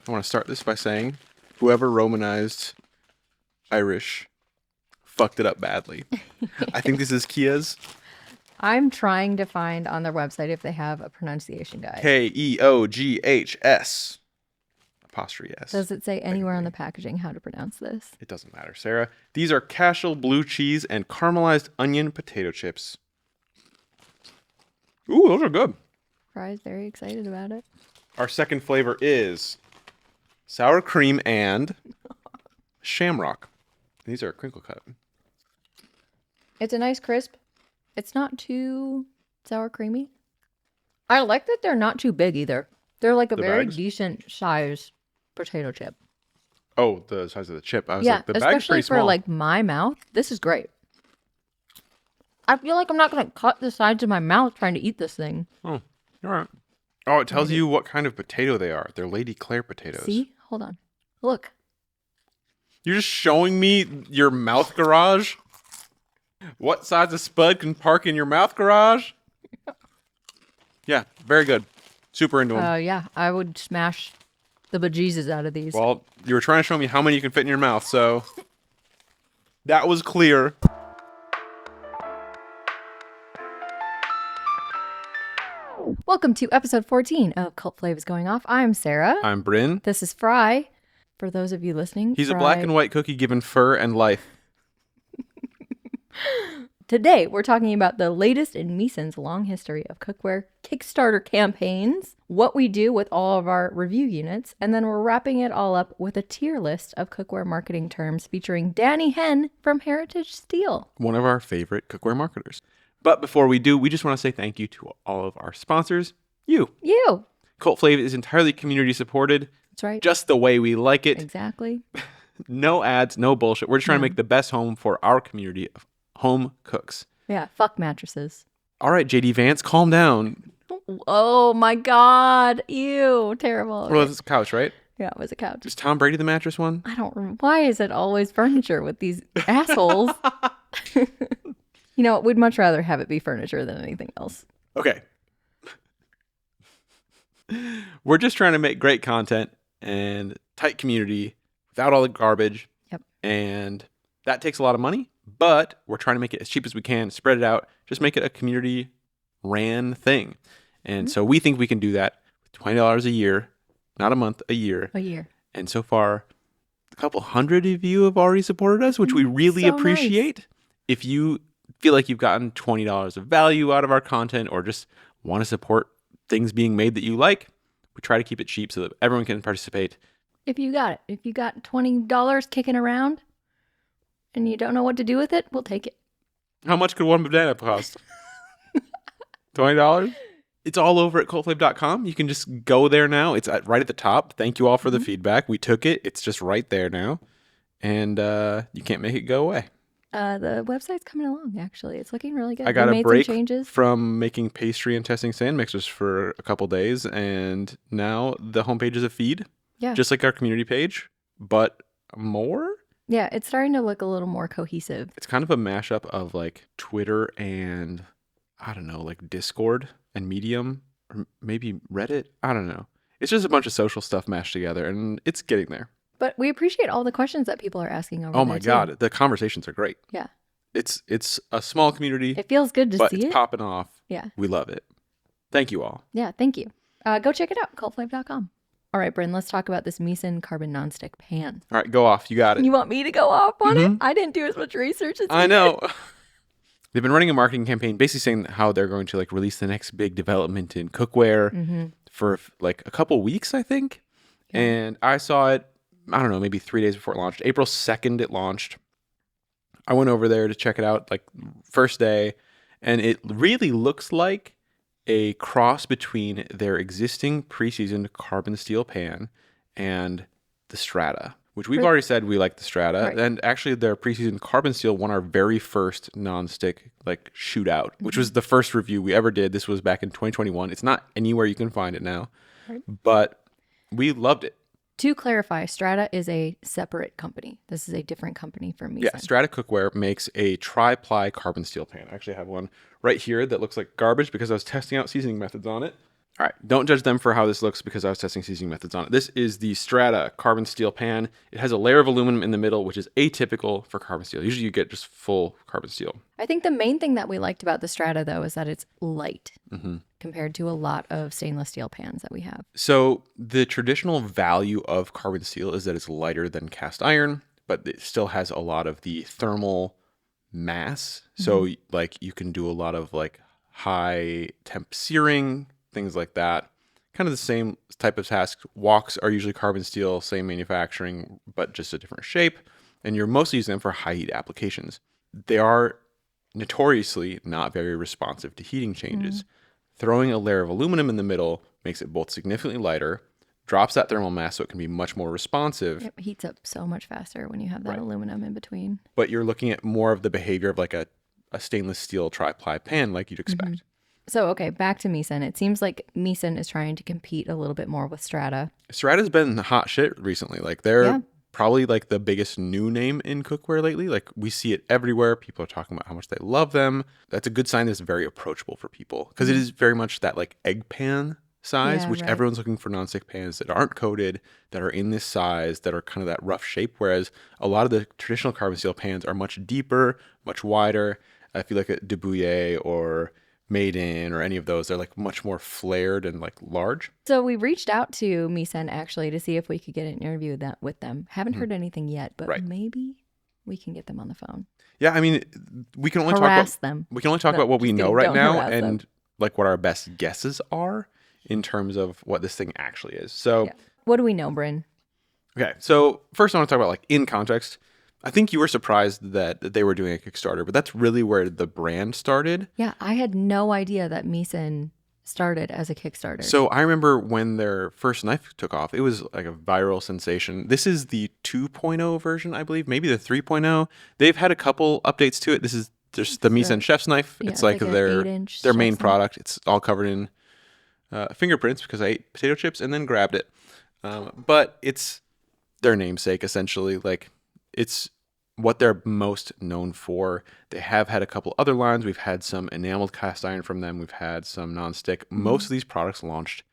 I want to start this by saying whoever Romanized Irish fucked it up badly. I think this is Kia's. I'm trying to find on their website if they have a pronunciation guide. Keoghs. Apostrophe S. Does it say anywhere on the packaging how to pronounce this? It doesn't matter, Sarah. These are Cashel blue cheese and caramelized onion potato chips. Ooh, those are good. Fry's very excited about it. Our second flavor is sour cream and shamrock. These are crinkle cut. It's a nice crisp. It's not too sour creamy. I like that they're not too big either. They're like a very decent size potato chip. Oh, the size of the chip. I was like, the bag's especially pretty small. for like my mouth. This is great. I feel like I'm not going to cut the sides of my mouth trying to eat this thing. Oh, all right. Oh, it tells you what kind of potato they are. They're Lady Claire potatoes. See? Hold on. Look. You're just showing me your mouth garage? What size of spud can park in your mouth garage? Yeah, very good. Super into them. Yeah, I would smash the bajezzus out of these. Well, you were trying to show me how many you can fit in your mouth, so that was clear. Welcome to episode 14 of Cult Flavors Going Off. I'm Sarah. I'm Bryn. This is Fry. For those of you listening, He's Fry. a black and white cookie given fur and life. Today, we're talking about the latest in Misen's long history of cookware Kickstarter campaigns, what we do with all of our review units, and then we're wrapping it all up with a tier list of cookware marketing terms featuring Danny Henn from Heritage Steel. One of our favorite cookware marketers. But before we do, we just want to say thank you to all of our sponsors. You. Cult Flavor is entirely community supported. That's right. Just the way we like it. Exactly. No ads, no bullshit. We're just trying to make the best home for our community of home cooks. Yeah, fuck mattresses. All right, JD Vance, calm down. Oh my God. Ew. Terrible. Well, it's a couch, right? Yeah, it was a couch. Is Tom Brady the mattress one? I don't remember. Why is it always furniture with these assholes? You know, we'd much rather have it be furniture than anything else. Okay. We're just trying to make great content and tight community without all the garbage. Yep. And that takes a lot of money, but we're trying to make it as cheap as we can, spread it out, just make it a community ran thing. And so we think we can do that with $20 a year, not a month, a year. A year. And so far, a couple hundred of you have already supported us, which we really appreciate. Nice. If you feel like you've gotten $20 of value out of our content or just want to support things being made that you like, we try to keep it cheap so that everyone can participate. If you got it. If you got $20 kicking around and you don't know what to do with it, we'll take it. How much could one banana cost? $20? It's all over at cultflave.com. You can just go there now. It's right at the top. Thank you all for the feedback. We took it. It's just right there now. And you can't make it go away. The website's coming along, actually. It's looking really good. I got a break some changes. from making pastry and testing sand mixers for a couple days, and now the homepage is a feed, just like our community page, but more. Yeah, it's starting to look a little more cohesive. It's kind of a mashup of like Twitter and, I don't know, like Discord and Medium, or maybe Reddit. I don't know. It's just a bunch of social stuff mashed together, and it's getting there. But we appreciate all the questions that people are asking over there. Oh my God, the conversations are great. Yeah. It's a small community. It feels good to see it. But it's popping off. Yeah. We love it. Thank you all. Yeah, thank you. Go check it out, cultflame.com. All right, Bryn, let's talk about this Misen carbon nonstick pan. All right, go off. You got it. You want me to go off on it? I didn't do as much research as I know. They've been running a marketing campaign basically saying how they're going to like release the next big development in cookware for like a couple weeks, I think. Yeah. And I saw it, I don't know, maybe 3 days before it launched. April 2nd, it launched. I went over there to check it out, like first day, and it really looks like a cross between their existing pre-seasoned carbon steel pan and the Strata, which we've already said we like the Strata. Right. And actually, their pre-seasoned carbon steel won our very first nonstick like shootout, which was the first review we ever did. This was back in 2021. It's not anywhere you can find it now, but we loved it. To clarify, Strata is a separate company. This is a different company from Misen. Yeah, Strata Cookware makes a Tri-Ply carbon steel pan. I actually have one right here that looks like garbage because I was testing out seasoning methods on it. All right, don't judge them for how this looks because I was testing seasoning methods on it. This is the Strata carbon steel pan. It has a layer of aluminum in the middle, which is atypical for carbon steel. Usually you get just full carbon steel. I think the main thing that we liked about the Strata, though, is that it's light compared to a lot of stainless steel pans that we have. So the traditional value of carbon steel is that it's lighter than cast iron, but it still has a lot of the thermal mass. So like you can do a lot of like high temp searing, things like that. Kind of the same type of tasks. Woks are usually carbon steel, same manufacturing, but just a different shape. And you're mostly using them for high heat applications. They are notoriously not very responsive to heating changes. Throwing a layer of aluminum in the middle makes it both significantly lighter, drops that thermal mass so it can be much more responsive. It heats up so much faster when you have that aluminum in between. But you're looking at more of the behavior of like a stainless steel tri-ply pan like you'd expect. So, okay, back to Misen. It seems like Misen is trying to compete a little bit more with Strata. Strata's been the hot shit recently. Like they're probably like the biggest new name in cookware lately. Like we see it everywhere. People are talking about how much they love them. That's a good sign that it's very approachable for people because it is very much that like egg pan size, which everyone's looking for nonstick pans that aren't coated, that are in this size, that are kind of that rough shape. Whereas a lot of the traditional carbon steel pans are much deeper, much wider. I feel like a De Bouillet or Misen or any of those, they're like much more flared and like large. So we reached out to Misen actually to see if we could get an interview with them. Haven't heard anything yet, but maybe we can get them on the phone. Yeah, I mean, we can only harass them. We can only talk about what we know right now and them. like what our best guesses are in terms of what this thing actually is. So, what do we know, Bryn? Okay, so first I want to talk about like in context. I think you were surprised that they were doing a Kickstarter, but that's really where the brand started. Yeah, I had no idea that Misen started as a Kickstarter. So I remember when their first knife took off, it was like a viral sensation. This is the 2.0 version, I believe, maybe the 3.0. They've had a couple updates to it. This is just the Misen chef's knife. It's like their main product. It's all covered in fingerprints because I ate potato chips and then grabbed it. But it's their namesake, essentially. Like, it's what they're most known for. They have had a couple other lines. We've had some enameled cast iron from them. We've had some nonstick. Most of these products launched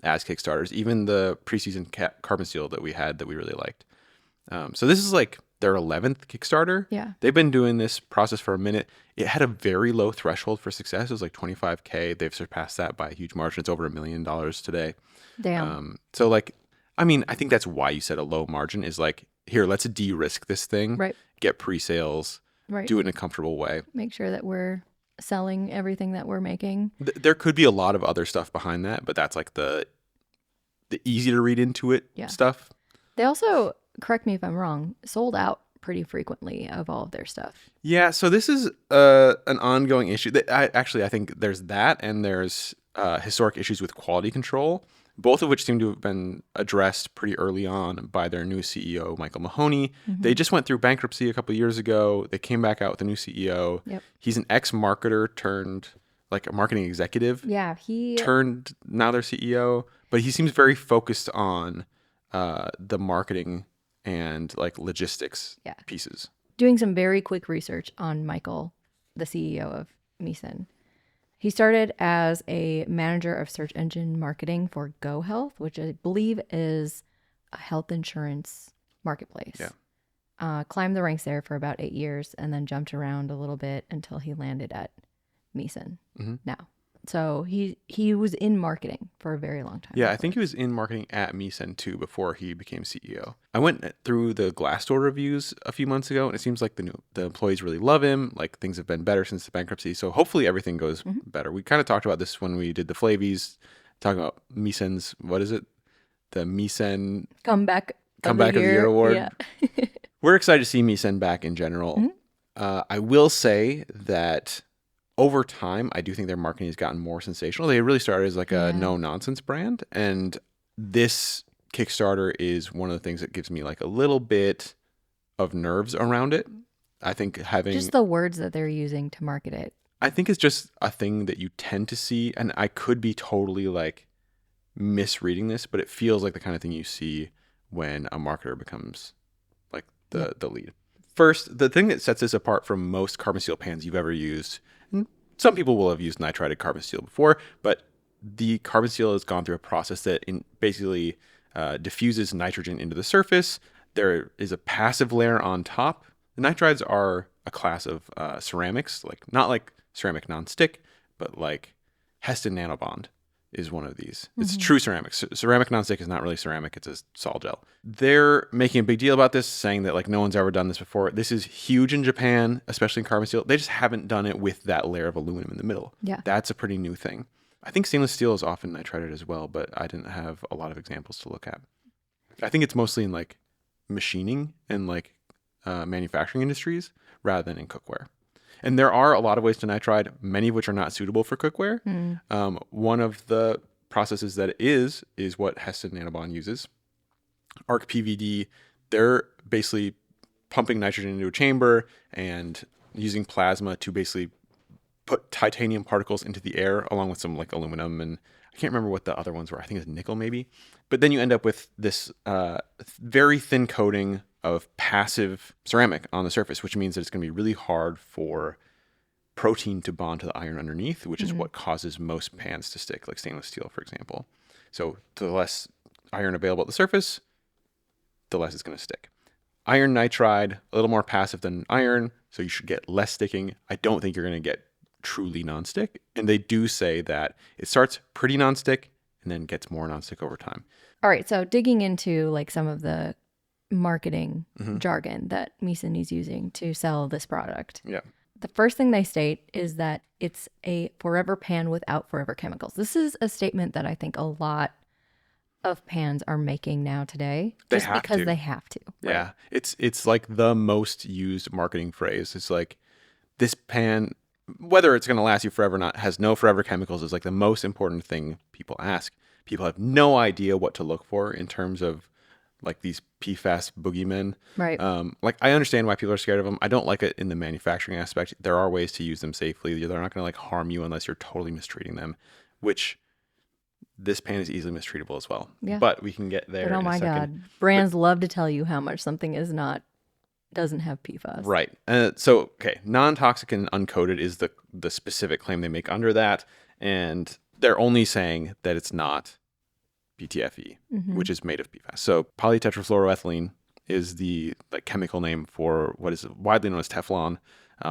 as Kickstarters, even the preseason carbon steel that we had that we really liked. So this is like their 11th Kickstarter. Yeah. They've been doing this process for a minute. It had a very low threshold for success. It was like $25K. They've surpassed that by a huge margin. It's over $1 million today. Damn. So like, I mean, I think that's why you said a low margin is like, here, let's de-risk this thing, get pre-sales, do it in a comfortable way. Make sure that we're selling everything that we're making. There could be a lot of other stuff behind that, but that's like the easy to read into it stuff. They also, correct me if I'm wrong, sold out pretty frequently of all of their stuff. Yeah, so this is an ongoing issue. I think there's that, and there's historic issues with quality control, both of which seem to have been addressed pretty early on by their new CEO, Michael Mahoney. They just went through bankruptcy a couple of years ago. They came back out with a new CEO. He's an ex-marketer turned like a marketing executive. Yeah, he turned now their CEO, but he seems very focused on the marketing and like logistics pieces. Doing some very quick research on Michael, the CEO of Misen. He started as a manager of search engine marketing for GoHealth, which I believe is a health insurance marketplace. Climbed the ranks there for about 8 years and then jumped around a little bit until he landed at Misen now. So he was in marketing for a very long time. Yeah, I think he was in marketing at Misen too before he became CEO. I went through the Glassdoor reviews a few months ago, and it seems like the employees really love him. Like things have been better since the bankruptcy, so hopefully everything goes better. We kind of talked about this when we did the Flavies, talking about Misen's, what is it? The Misen Comeback of the Year award. Yeah. We're excited to see Misen back in general. I will say that over time, I do think their marketing has gotten more sensational. They really started as like a no-nonsense brand. And this Kickstarter is one of the things that gives me like a little bit of nerves around it. I think having... just the words that they're using to market it. I think it's just a thing that you tend to see. And I could be totally like misreading this, but it feels like the kind of thing you see when a marketer becomes like the lead. First, the thing that sets this apart from most carbon steel pans you've ever used... some people will have used nitrided carbon steel before, but the carbon steel has gone through a process that basically diffuses nitrogen into the surface. There is a passive layer on top. The nitrides are a class of ceramics, like not like ceramic nonstick, but like Heston nanobond is one of these. It's true ceramics. Ceramic nonstick is not really ceramic. It's a sol gel. They're making a big deal about this, saying that like no one's ever done this before. This is huge in Japan, especially in carbon steel. They just haven't done it with that layer of aluminum in the middle. Yeah. That's a pretty new thing. I think stainless steel is often nitrided as well, but I didn't have a lot of examples to look at. I think it's mostly in like machining and like manufacturing industries rather than in cookware. And there are a lot of ways to nitride, many of which are not suitable for cookware. One of the processes that is what Heston nanobond uses. Arc PVD, they're basically pumping nitrogen into a chamber and using plasma to basically put titanium particles into the air along with some like aluminum, and I can't remember what the other ones were. I think it's nickel maybe. But then you end up with this very thin coating of passive ceramic on the surface, which means that it's going to be really hard for protein to bond to the iron underneath, which is what causes most pans to stick, like stainless steel, for example. So the less iron available at the surface, the less it's going to stick. Iron nitride, a little more passive than iron, so you should get less sticking. I don't think you're going to get truly nonstick. And they do say that it starts pretty nonstick and then gets more nonstick over time. All right, so digging into like some of the marketing jargon that Misen is using to sell this product. Yeah. The first thing they state is that it's a forever pan without forever chemicals. This is a statement that I think a lot of pans are making now today, just because they have to. Right? Yeah. It's like the most used marketing phrase. It's like this pan, whether it's going to last you forever or not, has no forever chemicals is like the most important thing people ask. People have no idea what to look for in terms of like these PFAS boogeymen. Right. Like I understand why people are scared of them. I don't like it in the manufacturing aspect. There are ways to use them safely. They're not going to like harm you unless you're totally mistreating them, which this pan is easily mistreatable as well. Yeah. But we can get there. But oh my God. Brands love to tell you how much something doesn't have PFAS. Right. So, okay, non-toxic and uncoated is the specific claim they make under that. And they're only saying that it's not PTFE, which is made of PFAS. So polytetrafluoroethylene is the like chemical name for what is widely known as Teflon.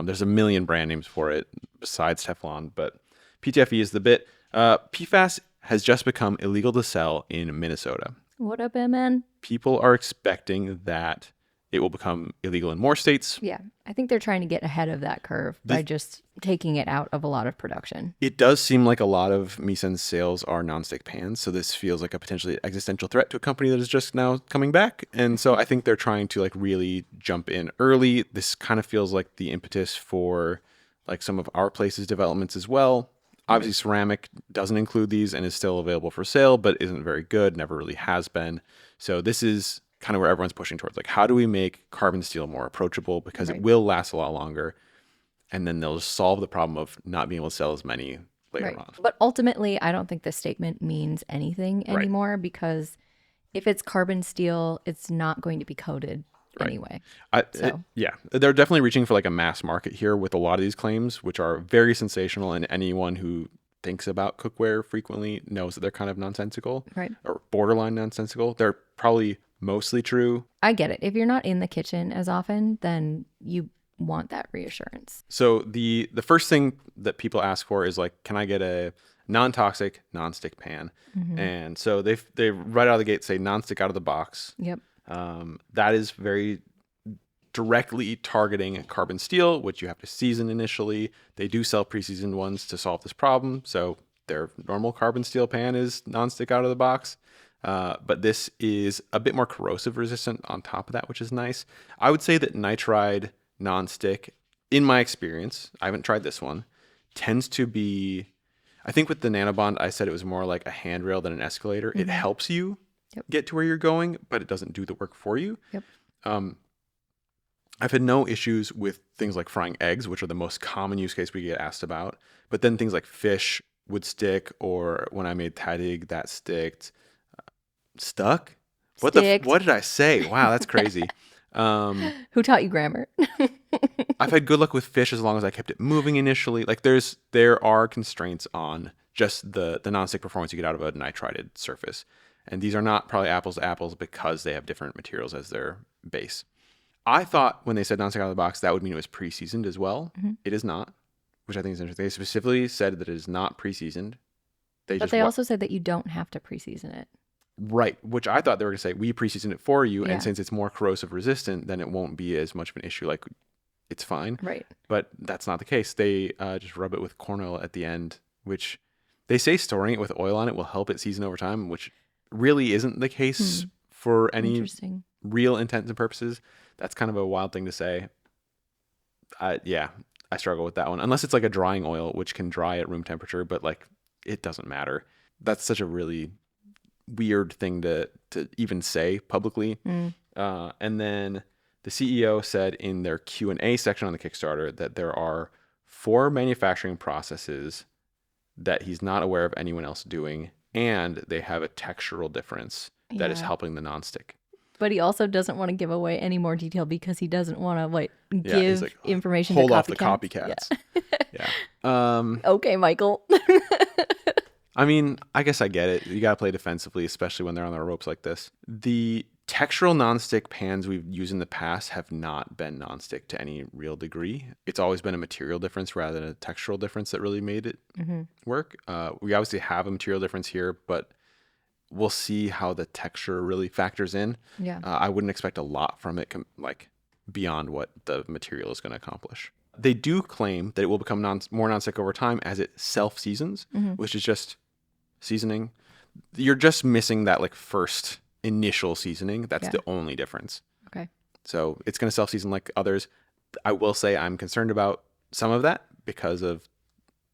There's a million brand names for it besides Teflon, but PTFE is the bit. PFAS has just become illegal to sell in Minnesota. What up, MN? People are expecting that it will become illegal in more states. Yeah, I think they're trying to get ahead of that curve by just taking it out of a lot of production. It does seem like a lot of Misen's sales are nonstick pans, so this feels like a potentially existential threat to a company that is just now coming back. And so I think they're trying to like really jump in early. This kind of feels like the impetus for like some of our place's developments as well. Obviously, ceramic doesn't include these and is still available for sale, but isn't very good, never really has been. So this is kind of where everyone's pushing towards. Like, how do we make carbon steel more approachable? Because it will last a lot longer. And then they'll just solve the problem of not being able to sell as many later on. But ultimately, I don't think this statement means anything anymore because if it's carbon steel, it's not going to be coated anyway. They're definitely reaching for like a mass market here with a lot of these claims, which are very sensational. And anyone who thinks about cookware frequently knows that they're kind of nonsensical or borderline nonsensical. They're probably mostly true. I get it. If you're not in the kitchen as often, then you want that reassurance. So the first thing that people ask for is like, can I get a non-toxic non-stick pan? And so they right out of the gate say non-stick out of the box. Yep. That is very directly targeting carbon steel, which you have to season initially. They do sell pre-seasoned ones to solve this problem. So their normal carbon steel pan is non-stick out of the box. But this is a bit more corrosive resistant on top of that, which is nice. I would say that nitride non-stick, in my experience, I haven't tried this one, tends to be, I think with the nanobond, I said it was more like a handrail than an escalator. It helps you get to where you're going, but it doesn't do the work for you. I've had no issues with things like frying eggs, which are the most common use case we get asked about. But then things like fish would stick, or when I made tadig, that sticked. Stuck? What did I say? Wow, that's crazy. Who taught you grammar? I've had good luck with fish as long as I kept it moving initially. Like there are constraints on just the nonstick performance you get out of a nitrided surface. And these are not probably apples to apples because they have different materials as their base. I thought when they said nonstick out of the box, that would mean it was pre-seasoned as well. Mm-hmm. It is not, which I think is interesting. They specifically said that it is not pre-seasoned. But they also said that you don't have to pre-season it. Right, which I thought they were going to say, we pre-seasoned it for you, and since it's more corrosive resistant, then it won't be as much of an issue. Like, it's fine. Right. But that's not the case. They just rub it with corn oil at the end, which they say storing it with oil on it will help it season over time, which really isn't the case for any real intents and purposes. That's kind of a wild thing to say. I struggle with that one. Unless it's like a drying oil, which can dry at room temperature, but like it doesn't matter. That's such a really weird thing to even say publicly. And then the CEO said in their Q&A section on the Kickstarter that there are 4 manufacturing processes that he's not aware of anyone else doing, and they have a textural difference that is helping the nonstick. But he also doesn't want to give away any more detail because he doesn't want to give information hold to off the copycats. Okay, Michael. I mean, I guess I get it. You got to play defensively, especially when they're on their ropes like this. The textural nonstick pans we've used in the past have not been nonstick to any real degree. It's always been a material difference rather than a textural difference that really made it work. We obviously have a material difference here, but we'll see how the texture really factors in. Yeah. I wouldn't expect a lot from it, beyond what the material is going to accomplish. They do claim that it will become more nonstick over time as it self-seasons, which is just seasoning. You're just missing that first initial seasoning. That's the only difference. Okay. So it's going to self-season like others. I will say I'm concerned about some of that because of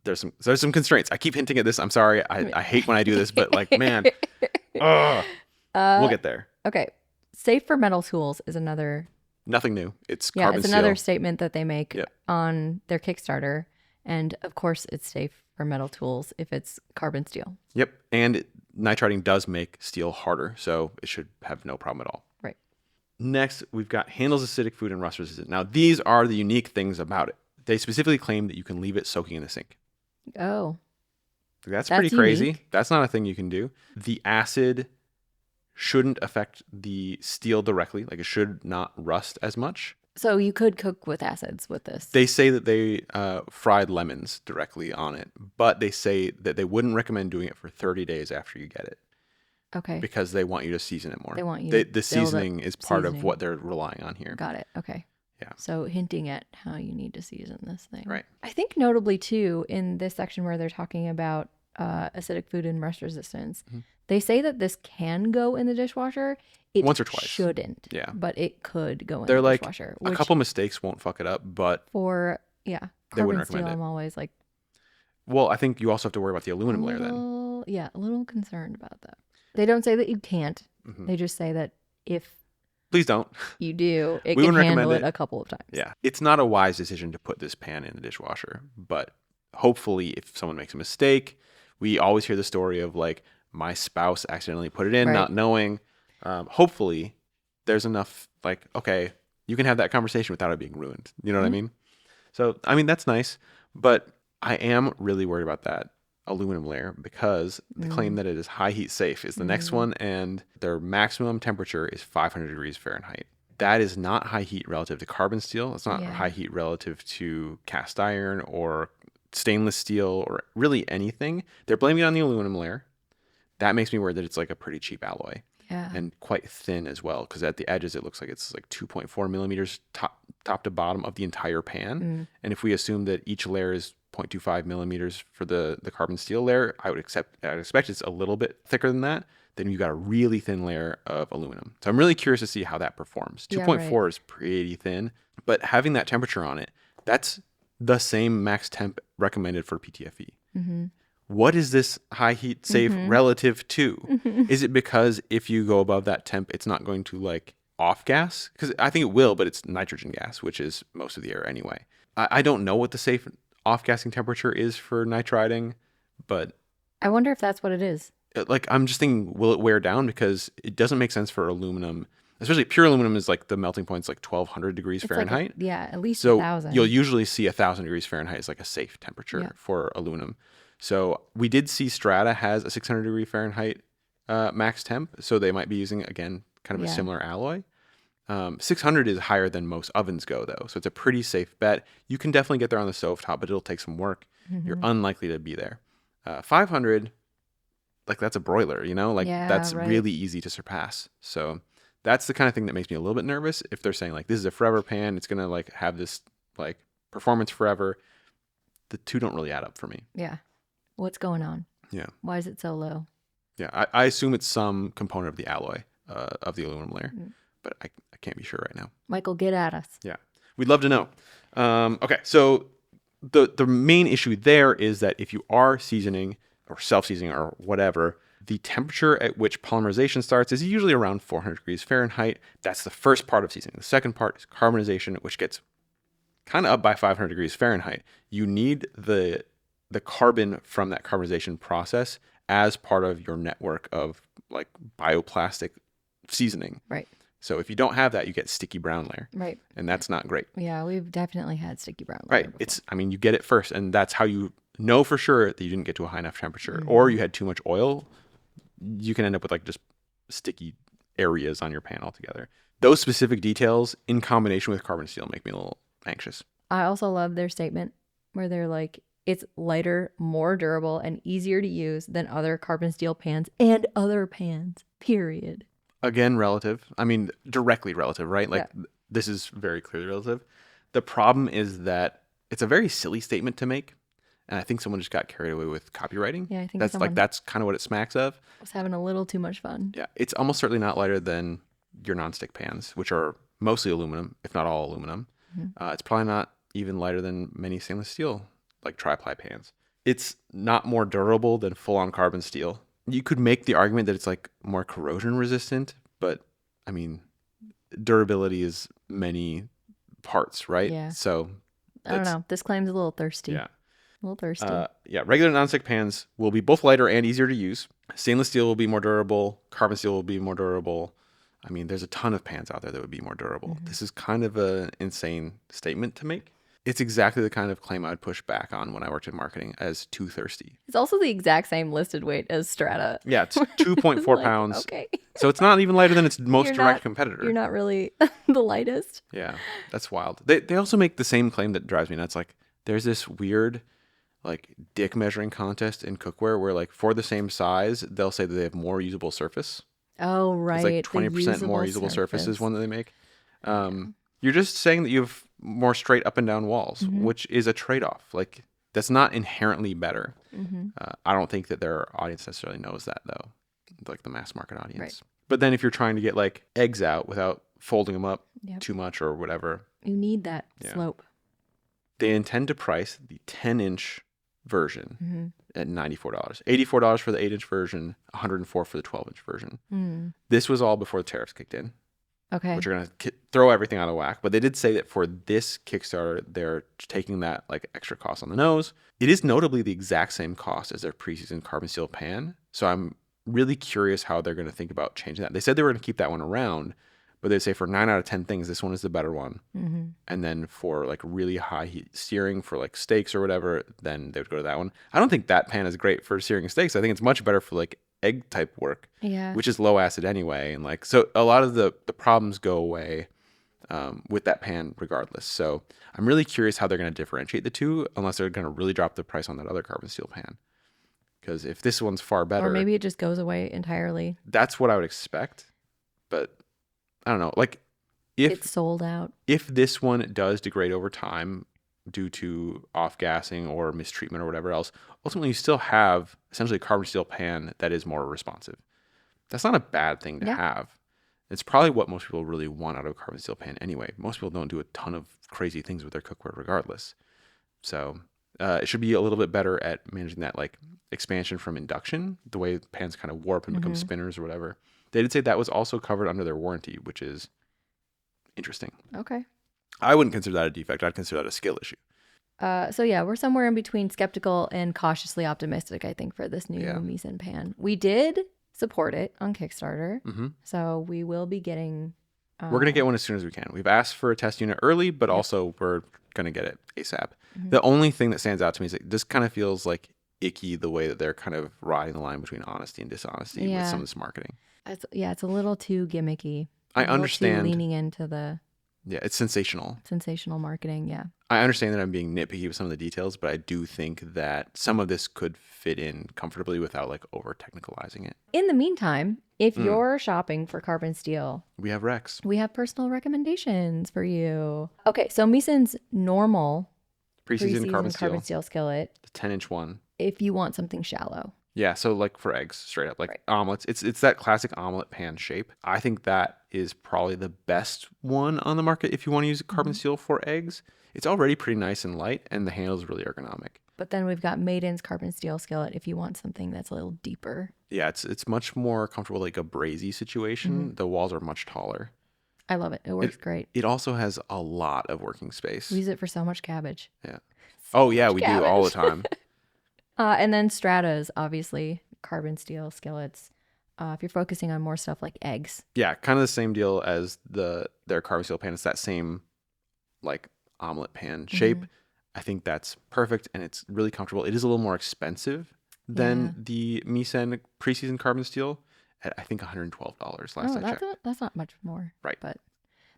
there's some constraints. I keep hinting at this. I'm sorry. I hate when I do this, but man, we'll get there. Okay. Safe for metal tools is another. Nothing new. It's carbon it's steel. another statement that they make on their Kickstarter. And of course, it's safe for metal tools if it's carbon steel. Yep. And nitriding does make steel harder, so it should have no problem at all. Right. Next, we've got handles acidic food and rust resistant. Now, these are the unique things about it. They specifically claim that you can leave it soaking in the sink. Oh. That's pretty crazy. Unique. That's not a thing you can do. The acid shouldn't affect the steel directly. It should not rust as much. So you could cook with acids with this. They say that they fried lemons directly on it, but they say that they wouldn't recommend doing it for 30 days after you get it. Okay. Because they want you to season it more. They want you the seasoning is part of what they're relying on here. Got it. Okay. Yeah. So hinting at how you need to season this thing. Right. I think notably too, in this section where they're talking about acidic food and rust resistance, they say that this can go in the dishwasher. It once or twice. Shouldn't. Yeah. But it could go in the dishwasher. A couple mistakes won't fuck it up, but they wouldn't recommend steel, it. I'm always well, I think you also have to worry about the aluminum layer then. Yeah, a little concerned about that. They don't say that you can't. They just say that if please don't. You do. It can handle it a couple of times. Yeah. It's not a wise decision to put this pan in the dishwasher, but hopefully if someone makes a mistake, we always hear the story of my spouse accidentally put it in, not knowing. Hopefully there's enough okay, you can have that conversation without it being ruined. You know what I mean? So, that's nice, but I am really worried about that aluminum layer because the claim that it is high heat safe is the next one, and their maximum temperature is 500 degrees Fahrenheit. That is not high heat relative to carbon steel. It's not high heat relative to cast iron or stainless steel or really anything. They're blaming it on the aluminum layer. That makes me worried that it's a pretty cheap alloy. Yeah. And quite thin as well, because at the edges it looks like it's 2.4 millimeters top to bottom of the entire pan. And if we assume that each layer is 0.25 millimeters for the carbon steel layer, I'd expect it's a little bit thicker than that. Then you've got a really thin layer of aluminum. So I'm really curious to see how that performs. 2.4 is pretty thin, but having that temperature on it, that's the same max temp recommended for PTFE. What is this high heat safe relative to? Is it because if you go above that temp, it's not going to off gas? Because I think it will, but it's nitrogen gas, which is most of the air anyway. I don't know what the safe off gassing temperature is for nitriding, but I wonder if that's what it is. I'm just thinking, will it wear down? Because it doesn't make sense for aluminum, especially pure aluminum is the melting point's 1200 degrees Fahrenheit. At least so 1,000. You'll usually see 1,000 degrees Fahrenheit is a safe temperature for aluminum. So we did see Strata has a 600 degree Fahrenheit max temp. So they might be using, again, kind of a similar alloy. 600 is higher than most ovens go, though. So it's a pretty safe bet. You can definitely get there on the stovetop, but it'll take some work. You're unlikely to be there. 500, like that's a broiler, you know? Like that's really easy to surpass. So that's the kind of thing that makes me a little bit nervous. If they're saying like, this is a forever pan, it's going to like have this like performance forever. The two don't really add up for me. Yeah. What's going on? Yeah. Why is it so low? Yeah. I assume it's some component of the alloy of the aluminum layer, but I can't be sure right now. Michael, get at us. Yeah. We'd love to know. Okay. So the main issue there is that if you are seasoning or self-seasoning or whatever, the temperature at which polymerization starts is usually around 400 degrees Fahrenheit. That's the first part of seasoning. The second part is carbonization, which gets kind of up by 500 degrees Fahrenheit. You need the carbon from that carbonization process as part of your network of like bioplastic seasoning. Right. So if you don't have that, you get sticky brown layer. Right. And that's not great. Yeah, we've definitely had sticky brown layer Right. before. You get it first, and that's how you know for sure that you didn't get to a high enough temperature or you had too much oil. You can end up with like just sticky areas on your pan altogether. Those specific details in combination with carbon steel make me a little anxious. I also love their statement where they're like, it's lighter, more durable, and easier to use than other carbon steel pans and other pans, period. Again, relative. I mean, directly relative, right? Like this is very clearly relative. The problem is that it's a very silly statement to make. And I think someone just got carried away with copywriting. Yeah, I think that's kind of what it smacks of. Was having a little too much fun. Yeah, it's almost certainly not lighter than your nonstick pans, which are mostly aluminum, if not all aluminum. It's probably not even lighter than many stainless steel, like Tri-Ply pans. It's not more durable than full-on carbon steel. You could make the argument that it's like more corrosion resistant, but I mean, durability is many parts, right? Yeah. So I don't know. This claim's a little thirsty. Yeah. A little thirsty. Regular nonstick pans will be both lighter and easier to use. Stainless steel will be more durable. Carbon steel will be more durable. I mean, there's a ton of pans out there that would be more durable. This is kind of an insane statement to make. It's exactly the kind of claim I would push back on when I worked in marketing as too thirsty. It's also the exact same listed weight as Strata. Yeah, it's 2.4 pounds. Okay. So it's not even lighter than its most direct competitor. You're not really the lightest. Yeah, that's wild. They also make the same claim that drives me nuts. Like, there's this weird like dick measuring contest in cookware where like for the same size, they'll say that they have more usable surface. Oh, right. It's like 20% more usable surface is one that they make. You're just saying that you have more straight up and down walls, which is a trade-off. Like that's not inherently better. I don't think that their audience necessarily knows that though, like the mass market audience. Right. But then if you're trying to get like eggs out without folding them up too much or whatever. You need that slope. They intend to price the 10-inch version at $94. $84 for the 8-inch version, $104 for the 12-inch version. This was all before the tariffs kicked in. Okay. Which are going to throw everything out of whack. But they did say that for this Kickstarter, they're taking that like extra cost on the nose. It is notably the exact same cost as their pre-seasoned carbon steel pan. So I'm really curious how they're going to think about changing that. They said they were going to keep that one around, but they'd say for 9 out of 10 things, this one is the better one. And then for like really high heat searing for like steaks or whatever, then they would go to that one. I don't think that pan is great for searing steaks. I think it's much better for like egg type work, which is low acid anyway. And like, so a lot of the problems go away with that pan regardless. So I'm really curious how they're going to differentiate the two, unless they're going to really drop the price on that other carbon steel pan. Because if this one's far better, or maybe it just goes away entirely. That's what I would expect. But I don't know. Like if it's sold out, if this one does degrade over time due to off-gassing or mistreatment or whatever else, ultimately you still have essentially a carbon steel pan that is more responsive. That's not a bad thing to have. It's probably what most people really want out of a carbon steel pan anyway. Most people don't do a ton of crazy things with their cookware regardless. So it should be a little bit better at managing that like expansion from induction, the way pans kind of warp and become spinners or whatever. They did say that was also covered under their warranty, which is interesting. Okay. I wouldn't consider that a defect. I'd consider that a skill issue. So yeah, we're somewhere in between skeptical and cautiously optimistic, I think, for this new Misen pan. We did support it on Kickstarter, so we will be getting... we're going to get one as soon as we can. We've asked for a test unit early, but also we're going to get it ASAP. The only thing that stands out to me is it just kind of feels like icky the way that they're kind of riding the line between honesty and dishonesty with some of this marketing. It's a little too gimmicky. I understand. Too leaning into the it's sensational marketing. Yeah. I understand that I'm being nitpicky with some of the details, but I do think that some of this could fit in comfortably without like over technicalizing it. In the meantime, if you're shopping for carbon steel, we have Rex. We have personal recommendations for you. Okay, so Misen's normal preseason carbon steel skillet, the 10-inch one. If you want something shallow. Yeah, so like for eggs, straight up, like omelets. It's that classic omelet pan shape. I think that is probably the best one on the market if you want to use carbon steel for eggs. It's already pretty nice and light, and the handle is really ergonomic. But then we've got Maiden's carbon steel skillet if you want something that's a little deeper. Yeah, it's much more comfortable, like a brazy situation. The walls are much taller. I love it. It works great. It also has a lot of working space. We use it for so much cabbage. Yeah. Oh, yeah, we do all the time. And then Stratas, obviously, carbon steel skillets. If you're focusing on more stuff like eggs. Yeah, kind of the same deal as their carbon steel pan. It's that same like omelet pan shape. I think that's perfect, and it's really comfortable. It is a little more expensive than the Misen preseason carbon steel at, I think, $112 last I checked. That's not much more. Right. But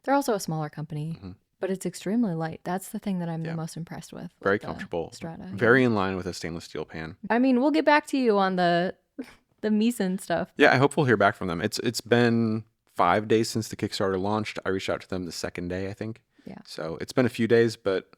they're also a smaller company. But it's extremely light. That's the thing that I'm the most impressed with. Very comfortable. Strata. Very in line with a stainless steel pan. I mean, we'll get back to you on the Misen stuff. Yeah, I hope we'll hear back from them. It's been 5 days since the Kickstarter launched. I reached out to them the second day, I think. Yeah. So it's been a few days, but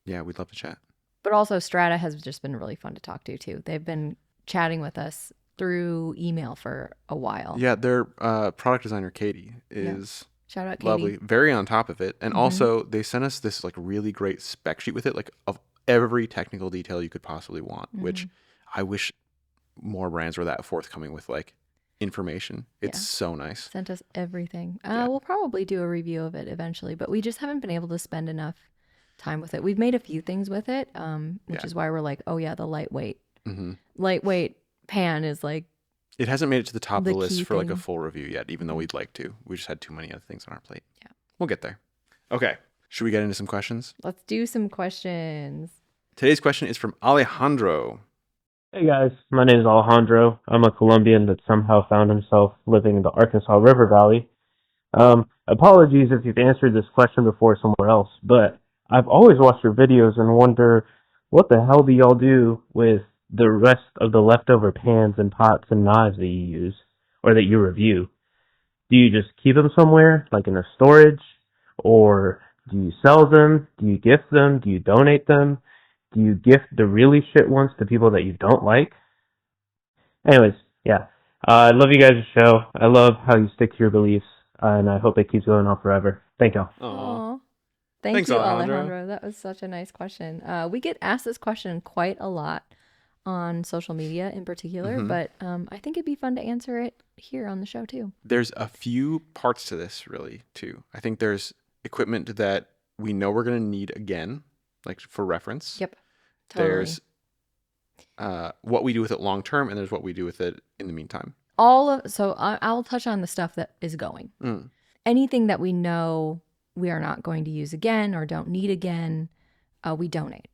yeah, we'd love to chat. But also Strata has just been really fun to talk to too. They've been chatting with us through email for a while. Yeah, their product designer, Katie, is... Shout out Katie. Lovely, very on top of it. And also they sent us this like really great spec sheet with it, like of every technical detail you could possibly want, which I wish more brands were that forthcoming with like information. It's so nice. Sent us everything. We'll probably do a review of it eventually, but we just haven't been able to spend enough time with it. We've made a few things with it, which is why we're like, oh yeah, the lightweight pan is like, it hasn't made it to the top of the list for like a full review yet, even though we'd like to. We just had too many other things on our plate. Yeah. We'll get there. Okay. Should we get into some questions? Let's do some questions. Today's question is from Alejandro. Hey guys, my name is Alejandro. I'm a Colombian that somehow found himself living in the Arkansas River Valley. Apologies if you've answered this question before somewhere else, but I've always watched your videos and wonder, what the hell do y'all do with the rest of the leftover pans and pots and knives that you use, or that you review? Do you just keep them somewhere, like in a storage? Or do you sell them? Do you gift them? Do you donate them? Do you gift the really shit ones to people that you don't like? Anyways, yeah. I love you guys' show. I love how you stick to your beliefs, and I hope it keeps going on forever. Thank y'all. Aww. Thanks, you, Alejandro. That was such a nice question. We get asked this question quite a lot on social media in particular, but I think it'd be fun to answer it here on the show too. There's a few parts to this really too. I think there's equipment that we know we're going to need again, like for reference. Yep. Totally. There's what we do with it long term, and there's what we do with it in the meantime. So I'll touch on the stuff that is going. Anything that we know we are not going to use again or don't need again, we donate.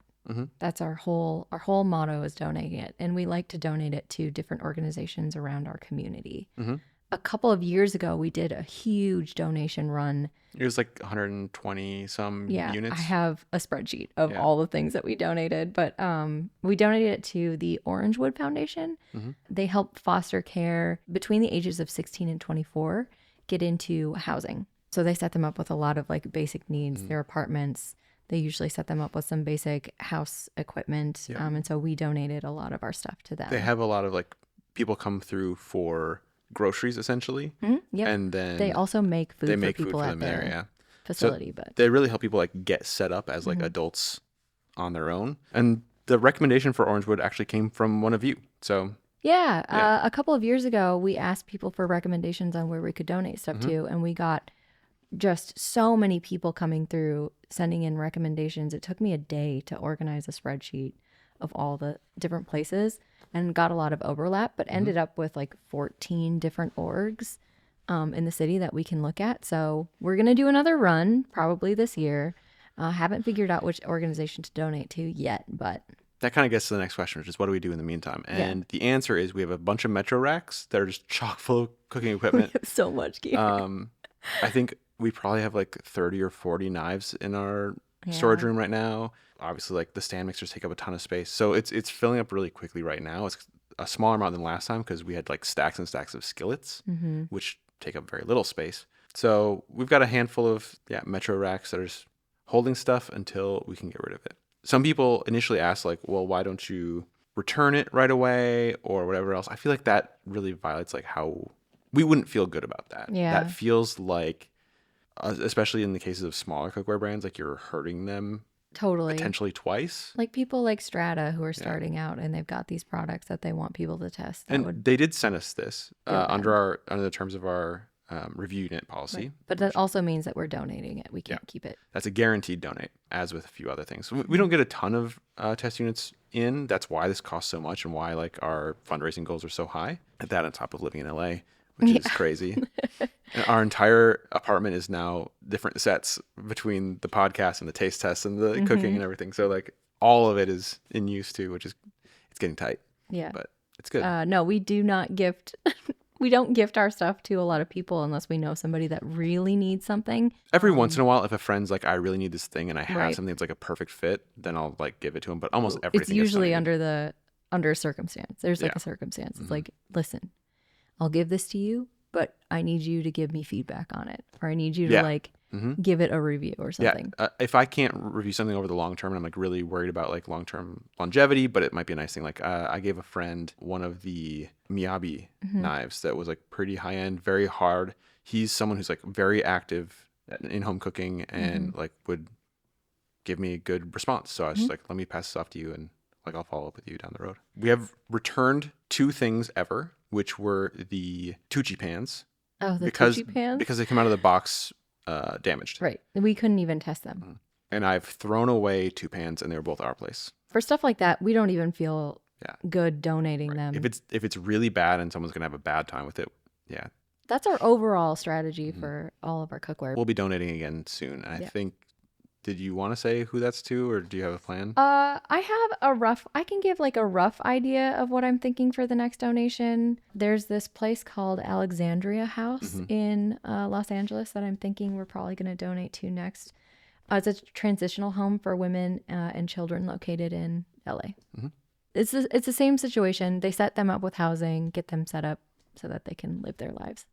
That's our whole motto is donating it. And we like to donate it to different organizations around our community. A couple of years ago, we did a huge donation run. It was like 120 some units. I have a spreadsheet of all the things that we donated, but we donated it to the Orangewood Foundation. They help foster care between the ages of 16 and 24 get into housing. So they set them up with a lot of like basic needs, their apartments. They usually set them up with some basic house equipment. And so we donated a lot of our stuff to them. They have a lot of like people come through for groceries essentially. And then they also make food for people at their facility. So but they really help people like get set up as like adults on their own. And the recommendation for Orangewood actually came from one of you. So a couple of years ago, we asked people for recommendations on where we could donate stuff to. And we got just so many people coming through sending in recommendations. It took me a day to organize a spreadsheet of all the different places and got a lot of overlap, but ended up with like 14 different orgs in the city that we can look at. So we're going to do another run probably this year. Haven't figured out which organization to donate to yet, but that kind of gets to the next question, which is what do we do in the meantime? And the answer is we have a bunch of Metro racks that are just chock full of cooking equipment. We have so much gear. I think we probably have like 30 or 40 knives in our storage room right now. Obviously, like the stand mixers take up a ton of space. So it's filling up really quickly right now. It's a smaller amount than last time because we had like stacks and stacks of skillets, which take up very little space. So we've got a handful of Metro racks that are just holding stuff until we can get rid of it. Some people initially ask like, well, why don't you return it right away or whatever else? I feel like that really violates like how we wouldn't feel good about that. Yeah. That feels like, especially in the cases of smaller cookware brands, like you're hurting them Totally. potentially twice. Like people like Strata who are starting out and they've got these products that they want people to test. They did send us this under the terms of our review unit policy. Right. But that also means that we're donating it. We can't keep it. That's a guaranteed donate, as with a few other things. We don't get a ton of test units in. That's why this costs so much and why like our fundraising goals are so high. That on top of living in LA, which is crazy. And our entire apartment is now different sets between the podcast and the taste tests and the cooking and everything. So like all of it is in use too, which is it's getting tight. Yeah, but it's good. No, we do not gift. We don't gift our stuff to a lot of people unless we know somebody that really needs something. Every once in a while, if a friend's like, I really need this thing and I have something that's like a perfect fit, then I'll like give it to them. But almost everything it's usually under a circumstance. There's like a circumstance. It's like, listen, I'll give this to you, but I need you to give me feedback on it, or I need you to give it a review or something. Yeah. If I can't review something over the long term and I'm like really worried about like long term longevity, but it might be a nice thing. Like I gave a friend one of the Miyabi knives that was like pretty high end, very hard. He's someone who's like very active in home cooking and like would give me a good response. So I was just like, let me pass this off to you and like I'll follow up with you down the road. We have returned 2 things ever, which were the Tucci pans. Oh, the Tucci pans? Because they come out of the box damaged. Right. We couldn't even test them. And I've thrown away 2 pans and they were both our place. For stuff like that, we don't even feel good donating them. If it's really bad and someone's going to have a bad time with it, That's our overall strategy for all of our cookware. We'll be donating again soon. And I think, did you want to say who that's to or do you have a plan? I can give like a rough idea of what I'm thinking for the next donation. There's this place called Alexandria House in Los Angeles that I'm thinking we're probably going to donate to next. It's a transitional home for women and children located in LA. It's the same situation. They set them up with housing, get them set up so that they can live their lives.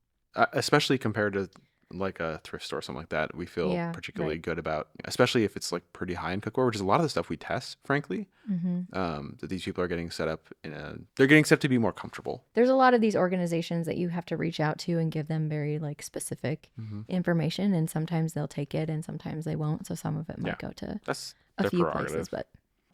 Especially compared to like a thrift store or something like that, we feel particularly good about, especially if it's like pretty high-end cookware, which is a lot of the stuff we test, frankly, that these people are getting set up they're getting set to be more comfortable. There's a lot of these organizations that you have to reach out to and give them very like specific information, and sometimes they'll take it and sometimes they won't. So some of it might go to a few places, but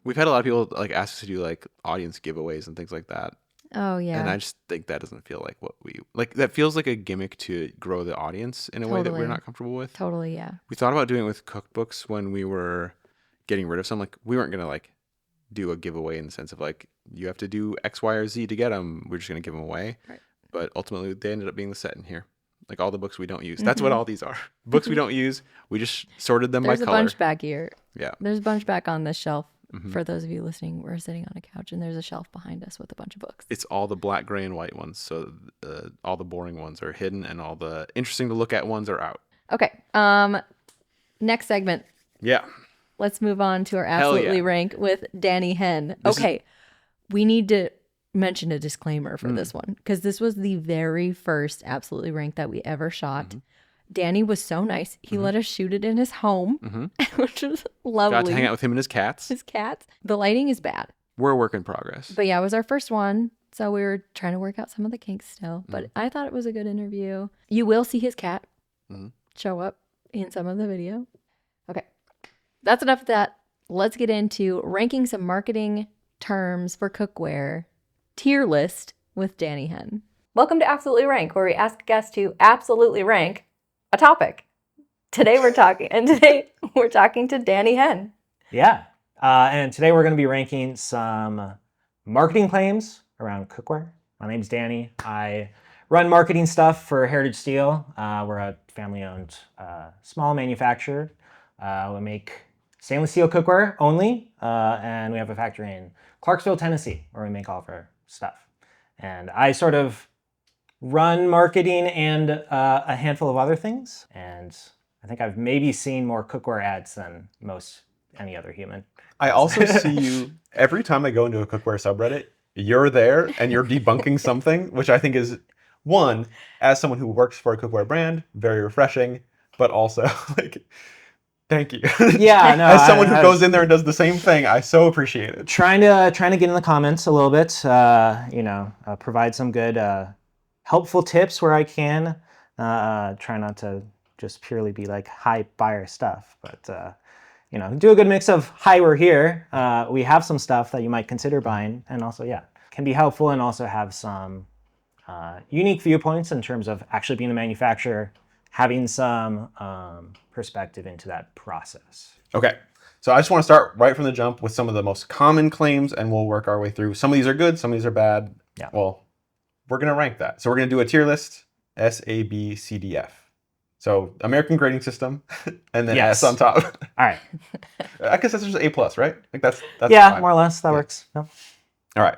we've had a lot of people like ask us to do like audience giveaways and things like that. Oh, yeah. And I just think that doesn't feel like what we like. That feels like a gimmick to grow the audience in a way that we're not comfortable with. Totally, yeah. We thought about doing it with cookbooks when we were getting rid of some. Like we weren't gonna like do a giveaway in the sense of like you have to do X, Y, or Z to get them. We're just gonna give them away. Right. But ultimately, they ended up being the set in here. Like all the books we don't use. That's what all these are. Books we don't use. We just sorted them by color. There's a bunch back here. Yeah. There's a bunch back on this shelf. For those of you listening, we're sitting on a couch and there's a shelf behind us with a bunch of books. It's all the black, gray, and white ones. So all the boring ones are hidden and all the interesting to look at ones are out. Okay. Next segment. Yeah. Let's move on to our Absolutely Rank with Danny Henn. We need to mention a disclaimer for this one because this was the very first Absolutely Rank that we ever shot. Danny was so nice. He let us shoot it in his home, which was lovely. Got to hang out with him and his cats. The lighting is bad. We're a work in progress. But yeah, it was our first one. So we were trying to work out some of the kinks still. But I thought it was a good interview. You will see his cat show up in some of the video. Okay. That's enough of that. Let's get into ranking some marketing terms for cookware. Tier list with Danny Henn. Welcome to Absolutely Rank, where we ask guests to absolutely rank a topic. Today we're talking to Danny Henn. Yeah. And today we're going to be ranking some marketing claims around cookware. My name's Danny. I run marketing stuff for Heritage Steel. We're a family-owned small manufacturer. We make stainless steel cookware only, and we have a factory in Clarksville, Tennessee, where we make all of our stuff. And I sort of run marketing and a handful of other things, and I think I've maybe seen more cookware ads than most any other human. I also see you every time I go into a cookware subreddit, you're there and you're debunking something, which I think is, one, as someone who works for a cookware brand, very refreshing, but also like, thank you. Yeah, no. As someone who goes in there and does the same thing, I so appreciate it. Trying to get in the comments a little bit, provide some good helpful tips where I can. Try not to just purely be like, hi, buy our stuff, but do a good mix of, hi, we're here. We have some stuff that you might consider buying, and also, can be helpful and also have some unique viewpoints in terms of actually being a manufacturer, having some perspective into that process. Okay. So I just want to start right from the jump with some of the most common claims, and we'll work our way through. Some of these are good, some of these are bad. Yeah. Well, we're going to rank that. So we're going to do a tier list, S, A, B, C, D, F. So American grading system, and then Yes. S on top. All right. I guess that's just A+, right? Like that's Yeah, fine. more or less, that works. Yeah. All right.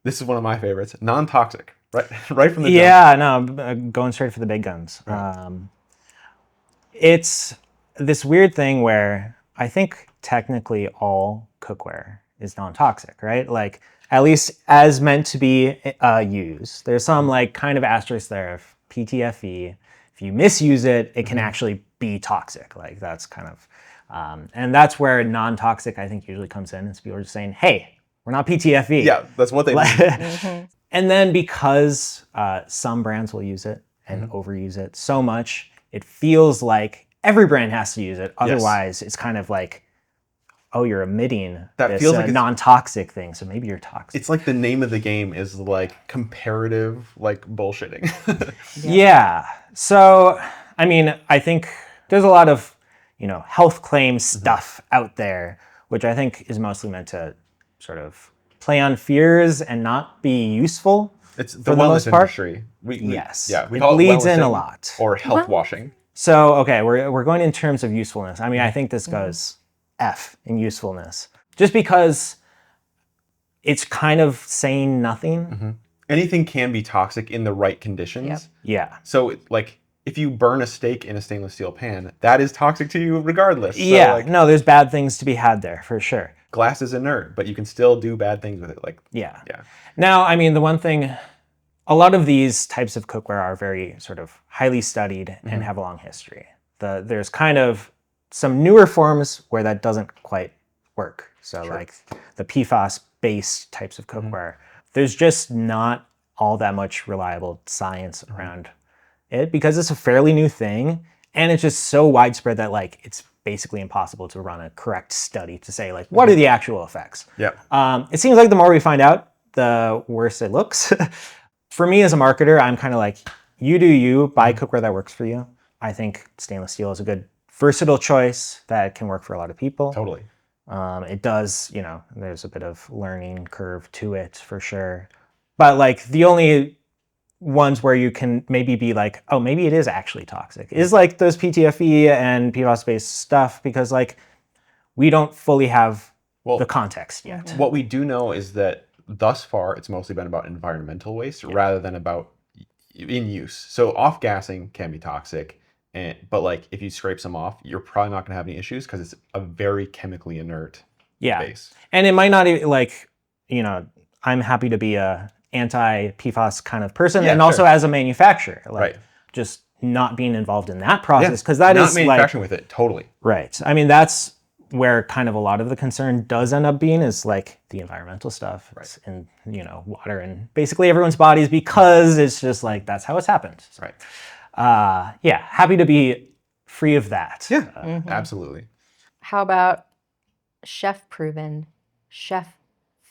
This is one of my favorites, non-toxic, right? Right from the jump. Yeah, no, going straight for the big guns. Right. It's this weird thing where I think technically all cookware is non-toxic, right? Like, at least as meant to be used. There's some like kind of asterisk there of PTFE. If you misuse it, it can actually be toxic. Like that's kind of, and that's where non-toxic I think usually comes in. Is people are just saying, hey, we're not PTFE. Yeah, that's what they mean. And then because some brands will use it and overuse it so much, it feels like every brand has to use it. Otherwise, it's kind of like, oh, you're omitting That this feels like it's non-toxic thing, so maybe you're toxic. It's like the name of the game is like comparative, like bullshitting. Yeah. So, I mean, I think there's a lot of, health claim stuff out there, which I think is mostly meant to sort of play on fears and not be useful. It's the For the wellness most part. industry. Yes. Yeah, we It call bleeds in a wellnessing lot. Or health washing. So, okay, we're going in terms of usefulness. I mean, I think this goes F in usefulness. Just because it's kind of saying nothing. Anything can be toxic in the right conditions. Yep. Yeah. So, like, if you burn a steak in a stainless steel pan, that is toxic to you regardless. So, Yeah. like, No, there's bad things to be had there, for sure. glass is inert, but you can still do bad things with it. Like, Yeah. yeah. Now, I mean, the one thing, a lot of these types of cookware are very sort of highly studied and have a long history. There's kind of some newer forms where that doesn't quite work. So like the PFAS-based types of cookware, there's just not all that much reliable science around it because it's a fairly new thing and it's just so widespread that like it's basically impossible to run a correct study to say like what are the actual effects. Yeah. It seems like the more we find out, the worse it looks. For me as a marketer, I'm kind of like, you do you, buy cookware that works for you. I think stainless steel is a good versatile choice that can work for a lot of people. Totally. It does, there's a bit of learning curve to it for sure. But like the only ones where you can maybe be like, oh, maybe it is actually toxic is like those PTFE and PFAS-based stuff because like we don't fully have the context yet. What we do know is that thus far, it's mostly been about environmental waste rather than about in use. So off-gassing can be toxic, but like if you scrape some off, you're probably not going to have any issues because it's a very chemically inert base. And it might not even like, I'm happy to be a anti-PFAS kind of person and also as a manufacturer, like just not being involved in that process because that not is manufacturing with it, totally. Right. I mean, that's where kind of a lot of the concern does end up being is like the environmental stuff and water and basically everyone's bodies because it's just like that's how it's happened. Right. Happy to be free of that. Yeah, absolutely. How about chef proven, chef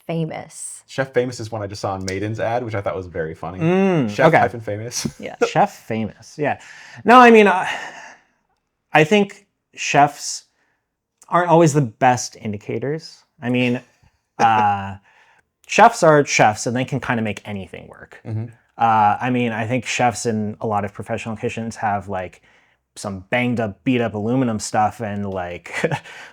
famous? Chef Famous is one I just saw on Maiden's ad, which I thought was very funny. Chef-famous. Yeah. Chef famous. Yeah. No, I mean, I think chefs aren't always the best indicators. I mean, chefs are chefs and they can kind of make anything work. I mean, I think chefs in a lot of professional kitchens have like some banged up, beat up aluminum stuff and like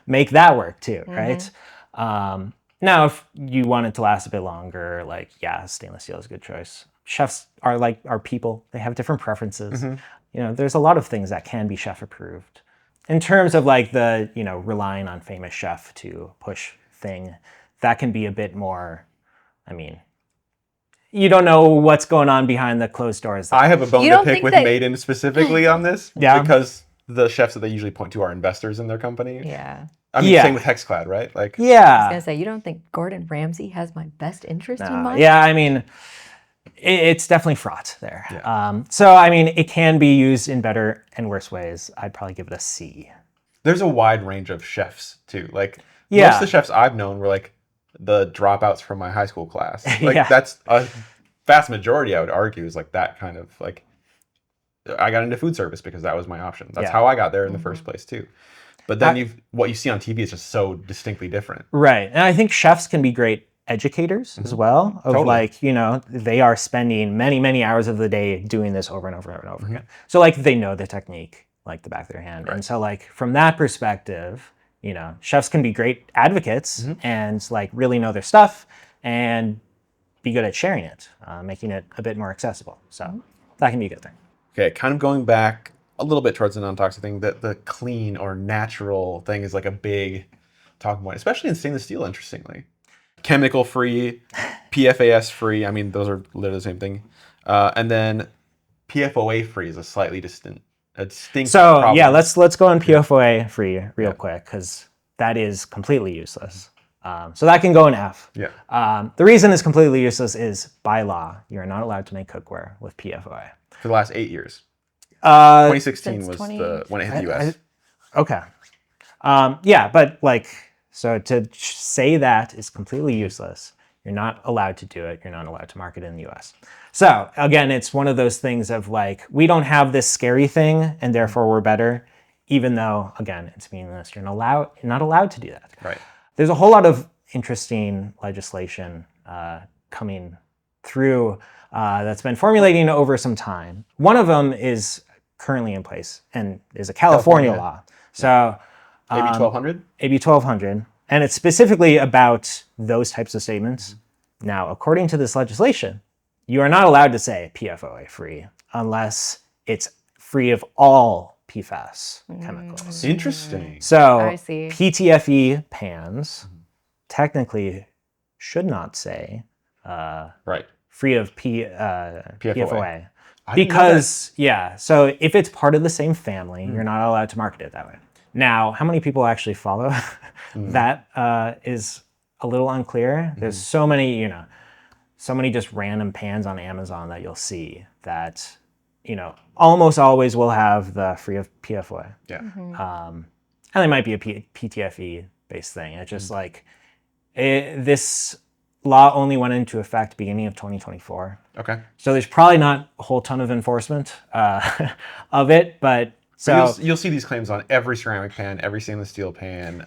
make that work too, right? Now, if you want it to last a bit longer, like, yeah, stainless steel is a good choice. Chefs are people. They have different preferences. There's a lot of things that can be chef approved. In terms of like the, relying on famous chef to push thing, that can be a bit more, you don't know what's going on behind the closed doors. I have a bone to pick with Misen specifically on this. Yeah. Because the chefs that they usually point to are investors in their company. Yeah. Same with Hexclad, right? Like, I was gonna say, you don't think Gordon Ramsay has my best interest in mind? Yeah, it's definitely fraught there. Yeah. So, it can be used in better and worse ways. I'd probably give it a C. There's a wide range of chefs too. Like, most of the chefs I've known were like the dropouts from my high school class. Like, that's a vast majority, I would argue, is like that kind of like. I got into food service because that was my option. That's how I got there in the first place too. But then what you see on TV is just so distinctly different. Right. And I think chefs can be great educators as well. Of like, they are spending many, many hours of the day doing this over and over and over again. So like they know the technique like the back of their hand. Right. And so like from that perspective, chefs can be great advocates and like really know their stuff and be good at sharing it, making it a bit more accessible. So that can be a good thing. Okay, kind of going back a little bit towards the non-toxic thing, that the clean or natural thing is like a big talking point, especially in stainless steel, interestingly. Chemical free, PFAS free, those are literally the same thing. And then PFOA free is a distinct so problem. Yeah, let's go on PFOA free real quick, because that is completely useless. So that can go in F. Yeah. The reason it's completely useless is by law, you're not allowed to make cookware with PFOA. For the last 8 years. 2016 was when it hit the US. Okay. Yeah, but like, so to say that is completely useless. You're not allowed to do it. You're not allowed to market it in the US. So again, it's one of those things of like, we don't have this scary thing and therefore we're better, even though, again, it's meaningless. You're not allowed to do that. Right. There's a whole lot of interesting legislation coming through that's been formulating over some time. One of them is currently in place and is a California law. So AB 1200? AB 1200. And it's specifically about those types of statements. Now, according to this legislation, you are not allowed to say PFOA free unless it's free of all PFAS chemicals. Interesting. So I see. PTFE pans technically should not say right. free of PFOA. Because, so if it's part of the same family, you're not allowed to market it that way. Now, how many people actually follow that is a little unclear. There's so many, so many just random pans on Amazon that you'll see that, almost always will have the free of PFOA. Yeah. And it might be a PTFE based thing. It's just like, this law only went into effect beginning of 2024. Okay. So there's probably not a whole ton of enforcement of it, but so you'll see these claims on every ceramic pan, every stainless steel pan,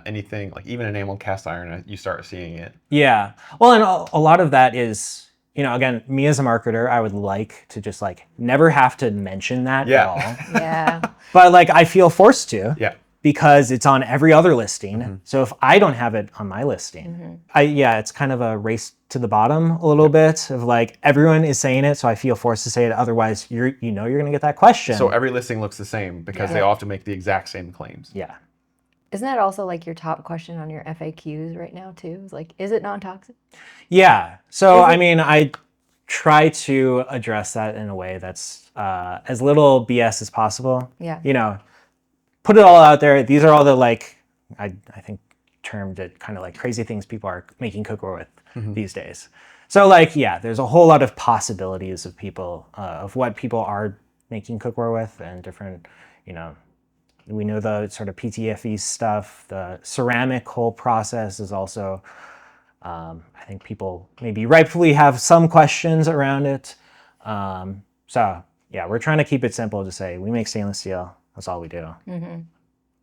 anything like even enamel cast iron. You start seeing it. Yeah. Well, and a lot of that is, again, me as a marketer, I would like to just like never have to mention that at all. Yeah. But like I feel forced to. Yeah. Because it's on every other listing. So if I don't have it on my listing, it's kind of a race to the bottom a little bit of like everyone is saying it, so I feel forced to say it. Otherwise, you're going to get that question. So every listing looks the same because they all have to make the exact same claims. Yeah. Isn't that also like your top question on your FAQs right now too? It's like, is it non-toxic? Yeah. So I try to address that in a way that's as little BS as possible. Yeah. Put it all out there. These are all the like, I think termed it kind of like crazy things people are making cookware with these days. So like, there's a whole lot of possibilities of people, of what people are making cookware with and different, we know the sort of PTFE stuff. The ceramic whole process is also, I think people maybe rightfully have some questions around it. We're trying to keep it simple to say we make stainless steel. That's all we do.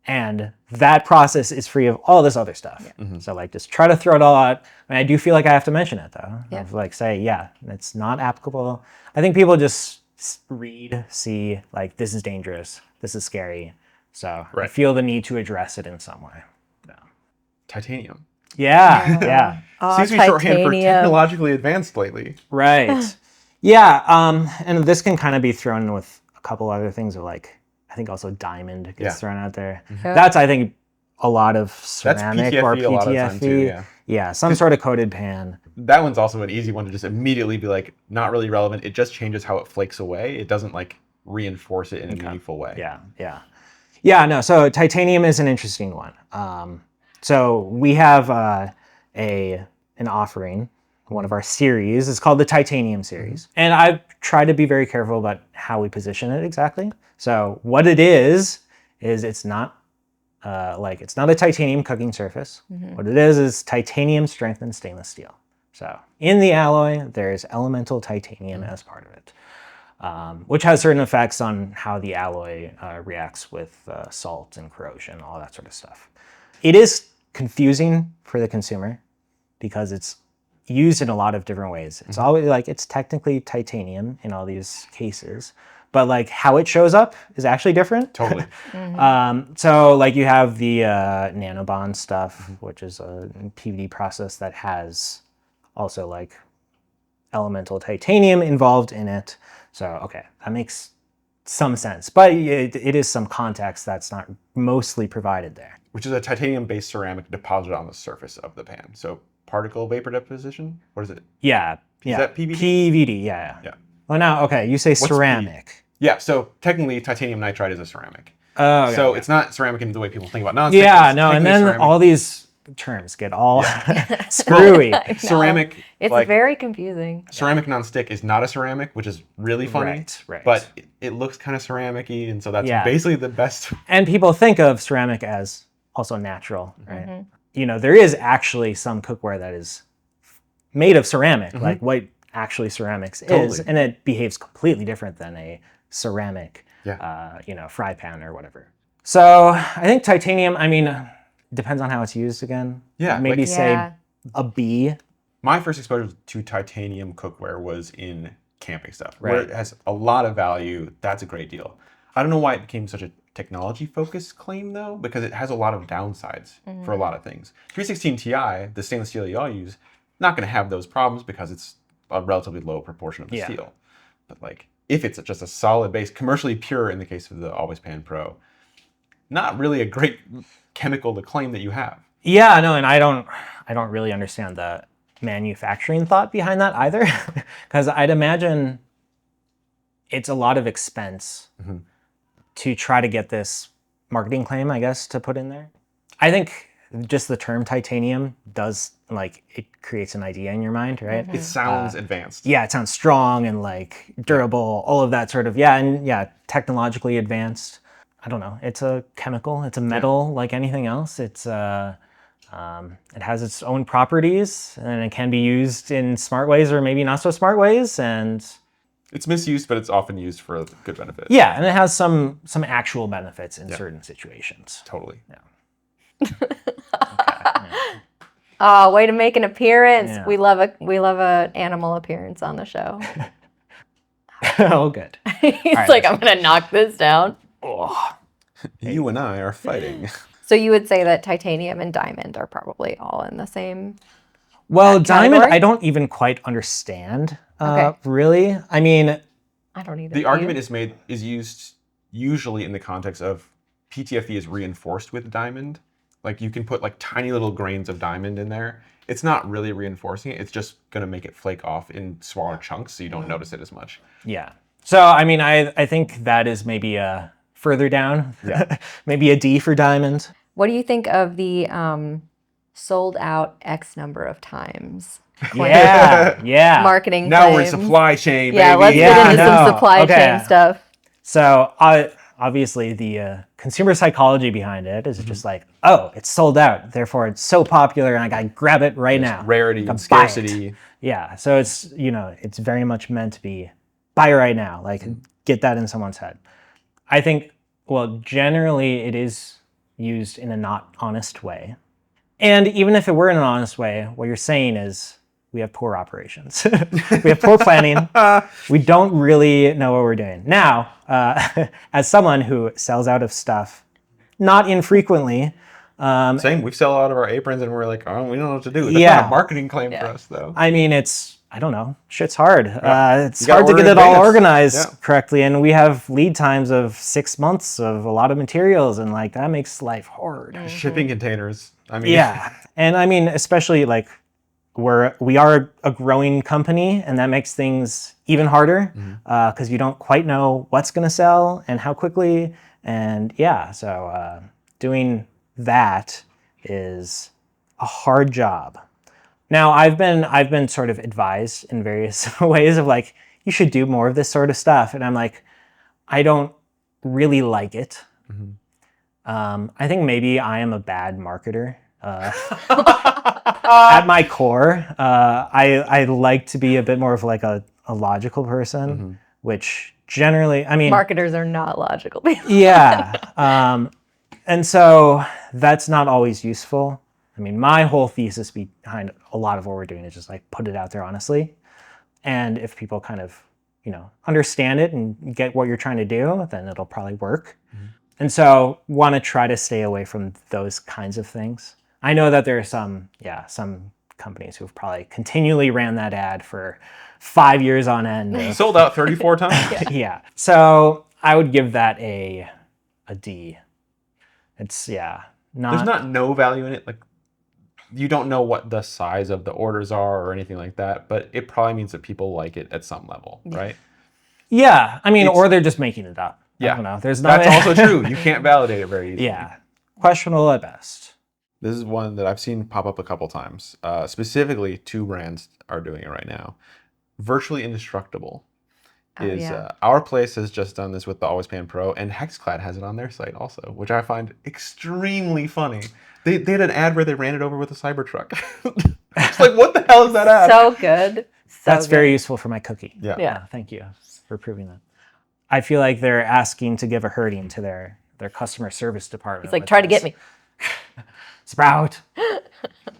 And that process is free of all this other stuff. So like just try to throw it all out. I do feel like I have to mention it though. Yeah. Of like say, it's not applicable. I think people just read, see like this is dangerous. this is scary. So I Right. feel the need to address it in some way. Titanium. Yeah. Seems to be shorthand for titanium. technologically advanced lately. Right. Yeah. And this can kind of be thrown in with a couple other things, or like I think also diamond gets thrown out there. Yeah. That's, I think, a lot of That's ceramic PTFE or a lot of time too, PTFE. Yeah, some sort of coated pan. That one's also an easy one to just immediately be like, not really relevant. It just changes how it flakes away. It doesn't like reinforce it in a meaningful way. Yeah, no, so titanium is an interesting one. So we have an offering, one of our series. It's called the Titanium series. And I've tried to be very careful about how we position it exactly. So what it is it's not it's not a titanium cooking surface. What it is titanium strengthened stainless steel. So in the alloy, there's elemental titanium as part of it. Which has certain effects on how the alloy reacts with salt and corrosion, all that sort of stuff. It is confusing for the consumer because it's used in a lot of different ways. It's always like it's technically titanium in all these cases, but like how it shows up is actually different. Totally. So like you have the nanobond stuff, which is a PVD process that has also like elemental titanium involved in it. So, okay, that makes some sense, but it is some context that's not mostly provided there. Which is a titanium-based ceramic deposited on the surface of the pan. So particle vapor deposition? What is it? Yeah. Is that PVD? PVD, yeah. Well, now, okay, you say ceramic. Yeah, so technically titanium nitride is a ceramic. Oh, okay, so okay. it's not ceramic in the way people think about nonstick. Yeah, It's no, and technically then ceramic. all these terms get all screwy. Ceramic, It's like, very confusing. ceramic nonstick is not a ceramic, which is really funny. Right. But it looks kind of ceramic-y, and so that's Yeah. basically the best. And people think of ceramic as also natural, right? You know, there is actually some cookware that is made of ceramic, like what actually ceramics is, Totally. and it behaves completely different than a ceramic, Yeah. fry pan or whatever. So I think titanium, I mean, depends on how it's used again. Yeah, Maybe like- say Yeah. a B. My first exposure to titanium cookware was in camping stuff, where Right. it has a lot of value. That's a great deal. I don't know why it became such a technology-focused claim, though, because it has a lot of downsides for a lot of things. 316 Ti, the stainless steel you all use, not going to have those problems because it's a relatively low proportion of the steel. But like, if it's just a solid base, commercially pure in the case of the Always Pan Pro, not really a great chemical to claim that you have. Yeah, no, and I don't really understand the manufacturing thought behind that either, because I'd imagine it's a lot of expense to try to get this marketing claim, I guess, to put in there. I think just the term titanium does, like, it creates an idea in your mind, right? It sounds advanced. Yeah, it sounds strong and like durable, all of that sort of, technologically advanced. I don't know. It's a chemical. It's a metal like anything else. It's it has its own properties, and it can be used in smart ways or maybe not so smart ways. And It's misused, but it's often used for a good benefit. yeah, and it has some actual benefits in certain situations. Totally. Oh, way to make an appearance. Yeah. We love a animal appearance on the show. Oh, good. He's like, I'm gonna knock this down. You and I are fighting. So you would say that titanium and diamond are probably all in the same. Well, That diamond, category? I don't even quite understand. Okay. Really, I mean, I don't either. The argument is used usually in the context of PTFE is reinforced with diamond. Like you can put like tiny little grains of diamond in there. It's not really reinforcing it. It's just going to make it flake off in smaller chunks so you don't notice it as much. yeah. So, I mean, I think that is maybe a further down. Yeah. Maybe a D for diamond. What do you think of the sold out X number of times? Yeah. Marketing Now we're in claims? supply chain, Yeah, baby. let's Yeah, get into no. some supply Okay. chain stuff. So, obviously, the consumer psychology behind it is just like, oh, it's sold out. Therefore, it's so popular and I got to grab it right now. Rarity Gotta and buy it. scarcity. Yeah. So it's, it's very much meant to be buy right now. Like, get that in someone's head. I think, well, generally it is used in a not honest way. And even if it were in an honest way, what you're saying is we have poor operations. We have poor planning. We don't really know what we're doing. Now, as someone who sells out of stuff, not infrequently. Same. We sell out of our aprons and we're like, oh, we don't know what to do. That's not a marketing claim for us, though. I mean, I don't know. Shit's hard. It's You hard to gotta get it order in all advance. organized correctly. And we have lead times of 6 months of a lot of materials. And like, that makes life hard. Shipping containers. I mean, Yeah. And I mean, especially like we are a growing company, and that makes things even harder because you don't quite know what's going to sell and how quickly. And yeah, so doing that is a hard job. Now, I've been sort of advised in various ways of like, you should do more of this sort of stuff. And I'm like, I don't really like it. I think maybe I am a bad marketer. At my core, I like to be a bit more of like a logical person, which generally, I mean... Marketers are not logical people. Yeah. And so that's not always useful. I mean, my whole thesis behind a lot of what we're doing is just like put it out there honestly. And if people kind of, understand it and get what you're trying to do, then it'll probably work. And so want to try to stay away from those kinds of things. I know that there are some companies who've probably continually ran that ad for 5 years on end. sold out 34 times. Yeah. So I would give that a D. It's, There's not no value in it. Like, you don't know what the size of the orders are or anything like that, but it probably means that people like it at some level, right? Yeah. I mean, or they're just making it up. Yeah. I don't know. There's not. That's also true. You can't validate it very easily. Yeah. Questionable at best. This is one that I've seen pop up a couple times. Specifically, 2 brands are doing it right now. Virtually Indestructible is our place has just done this with the Always Pan Pro, and Hexclad has it on their site also, which I find extremely funny. They had an ad where they ran it over with a Cybertruck. It's like, what the hell is that ad? So good. That's very useful for my cookie. Yeah. Thank you for proving that. I feel like they're asking to give a herding to their customer service department. It's like, try to get me. Sprout,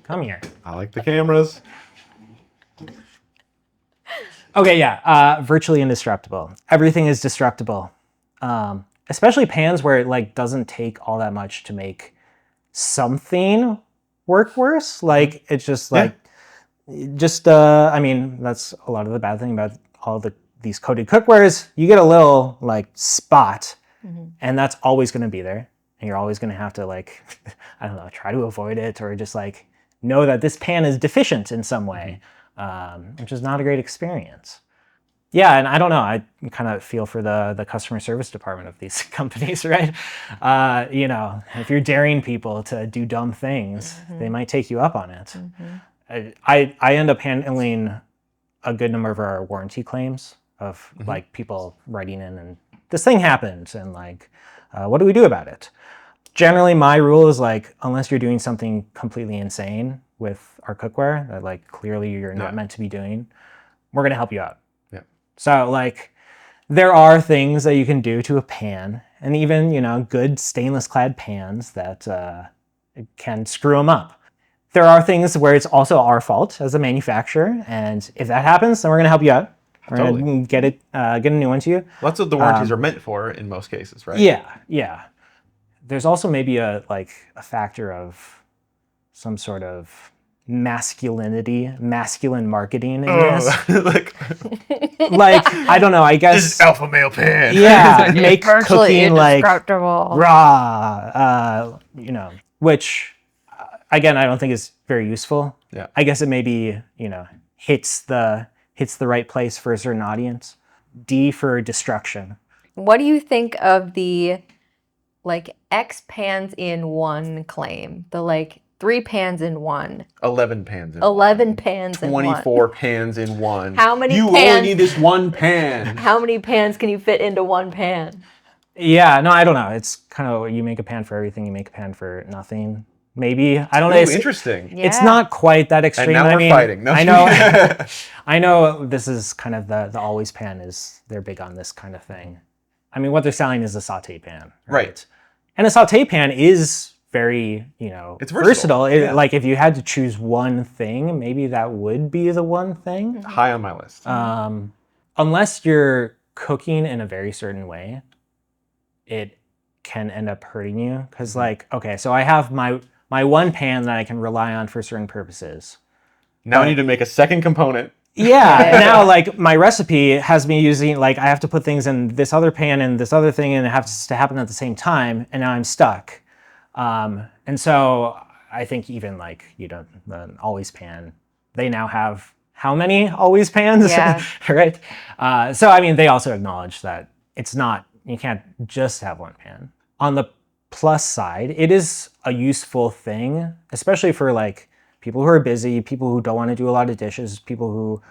come here. I like the cameras. Okay, yeah. Virtually Indestructible. Everything is destructible. Especially pans where it like doesn't take all that much to make something work worse. Like it's just like, I mean, that's a lot of the bad thing about all these coated cookwares. You get a little like spot, and that's always going to be there. And you're always going to have to like, I don't know, try to avoid it or just like know that this pan is deficient in some way, which is not a great experience. Yeah, and I don't know, I kind of feel for the customer service department of these companies, right? If you're daring people to do dumb things, they might take you up on it. I end up handling a good number of our warranty claims of like people writing in and this thing happened and like, what do we do about it? Generally, my rule is like, unless you're doing something completely insane with our cookware that like clearly you're not meant to be doing, we're going to help you out. Yeah. So like there are things that you can do to a pan and even, good stainless clad pans that can screw them up. There are things where it's also our fault as a manufacturer. And if that happens, then we're going to help you out. We're going to get a new one to you. That's what the warranties are meant for in most cases, right? Yeah. There's also maybe a factor of some sort of masculine marketing in this. like I don't know, I guess. This is alpha male pan. Yeah, make cooking like indestructible. raw, which again, I don't think is very useful. Yeah. I guess it maybe, hits the right place for a certain audience. D for destruction. What do you think of the like X pans in one claim? The like 3 pans in one. 11 pans in 11 one. pans in one. 24 pans in one. How many You pans? only need this one pan. How many pans can you fit into one pan? Yeah, no, I don't know. It's kind of, you make a pan for everything, you make a pan for nothing. Maybe. I don't know. Ooh, interesting. Yeah. It's not quite that extreme. And now we're fighting. No. I know. I know this is kind of the Always Pan is, they're big on this kind of thing. I mean, what they're selling is a saute pan. Right. And a saute pan is very, It's versatile. versatile. Like if you had to choose one thing, maybe that would be the one thing. High on my list. Unless you're cooking in a very certain way, it can end up hurting you. Because okay, so I have my one pan that I can rely on for certain purposes. Now I need to make a second component. Yeah, now my recipe has me using I have to put things in this other pan and this other thing, and it has to happen at the same time, and now I'm stuck. And so I think even the always pan, they now have how many always pans? Yeah. Right? So I mean, they also acknowledge that you can't just have one pan. On the plus side, it is a useful thing, especially for people who are busy, people who don't want to do a lot of dishes, people who,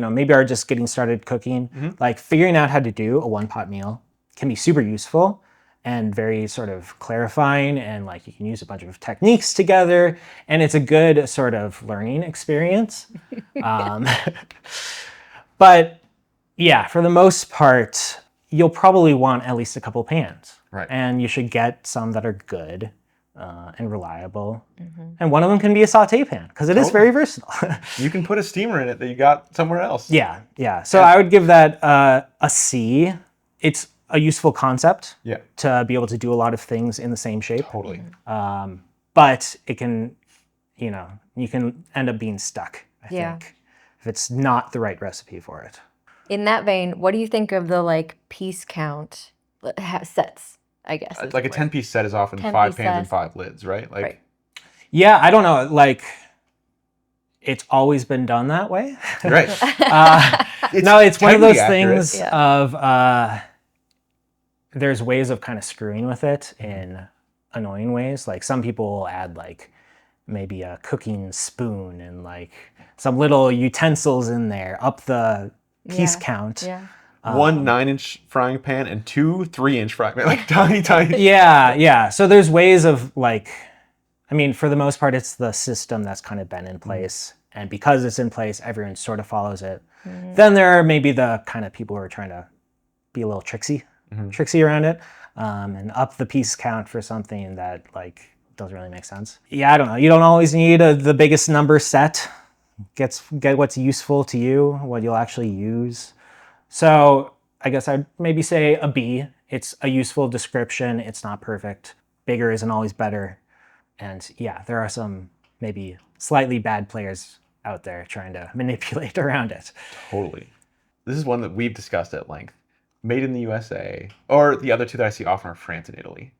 maybe are just getting started cooking. Figuring out how to do a one-pot meal can be super useful and very sort of clarifying, and you can use a bunch of techniques together, and it's a good sort of learning experience. But yeah, for the most part, you'll probably want at least a couple pans. Right. And you should get some that are good. And reliable. And one of them can be a saute pan because it is very versatile. You can put a steamer in it that you got somewhere else. Yeah. So I would give that a C. It's a useful concept to be able to do a lot of things in the same shape. Totally. But it can, you can end up being stuck, I think, if it's not the right recipe for it. In that vein, what do you think of the piece count sets? I guess. A 10-piece set is often 5 pans and 5 lids, right? Right. Yeah, I don't know. It's always been done that way. Right. It's one of those accurate. things of there's ways of kind of screwing with it in annoying ways. Some people will add maybe a cooking spoon and some little utensils in there up the piece count. Yeah. 1 9-inch frying pan and 2 3-inch frying pan, tiny. Yeah. So there's ways of for the most part, it's the system that's kind of been in place. And because it's in place, everyone sort of follows it. Then there are maybe the kind of people who are trying to be a little tricksy around it, and up the piece count for something that doesn't really make sense. Yeah, I don't know. You don't always need the biggest number set. Get what's useful to you, what you'll actually use. So I guess I'd maybe say a B. It's a useful description. It's not perfect. Bigger isn't always better. And yeah, there are some maybe slightly bad players out there trying to manipulate around it. Totally. This is one that we've discussed at length. Made in the USA, or the other two that I see often are France and Italy.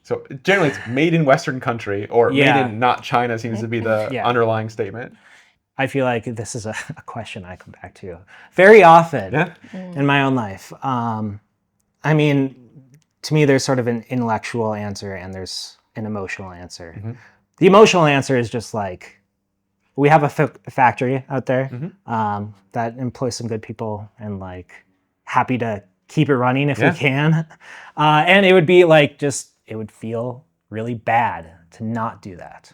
So generally it's made in Western country, or made in not China seems to be the underlying statement. I feel like this is a question I come back to very often in my own life. I mean, to me, there's sort of an intellectual answer and there's an emotional answer. The emotional answer is just we have a factory out there that employs some good people and happy to keep it running if we can. And it would be it would feel really bad to not do that.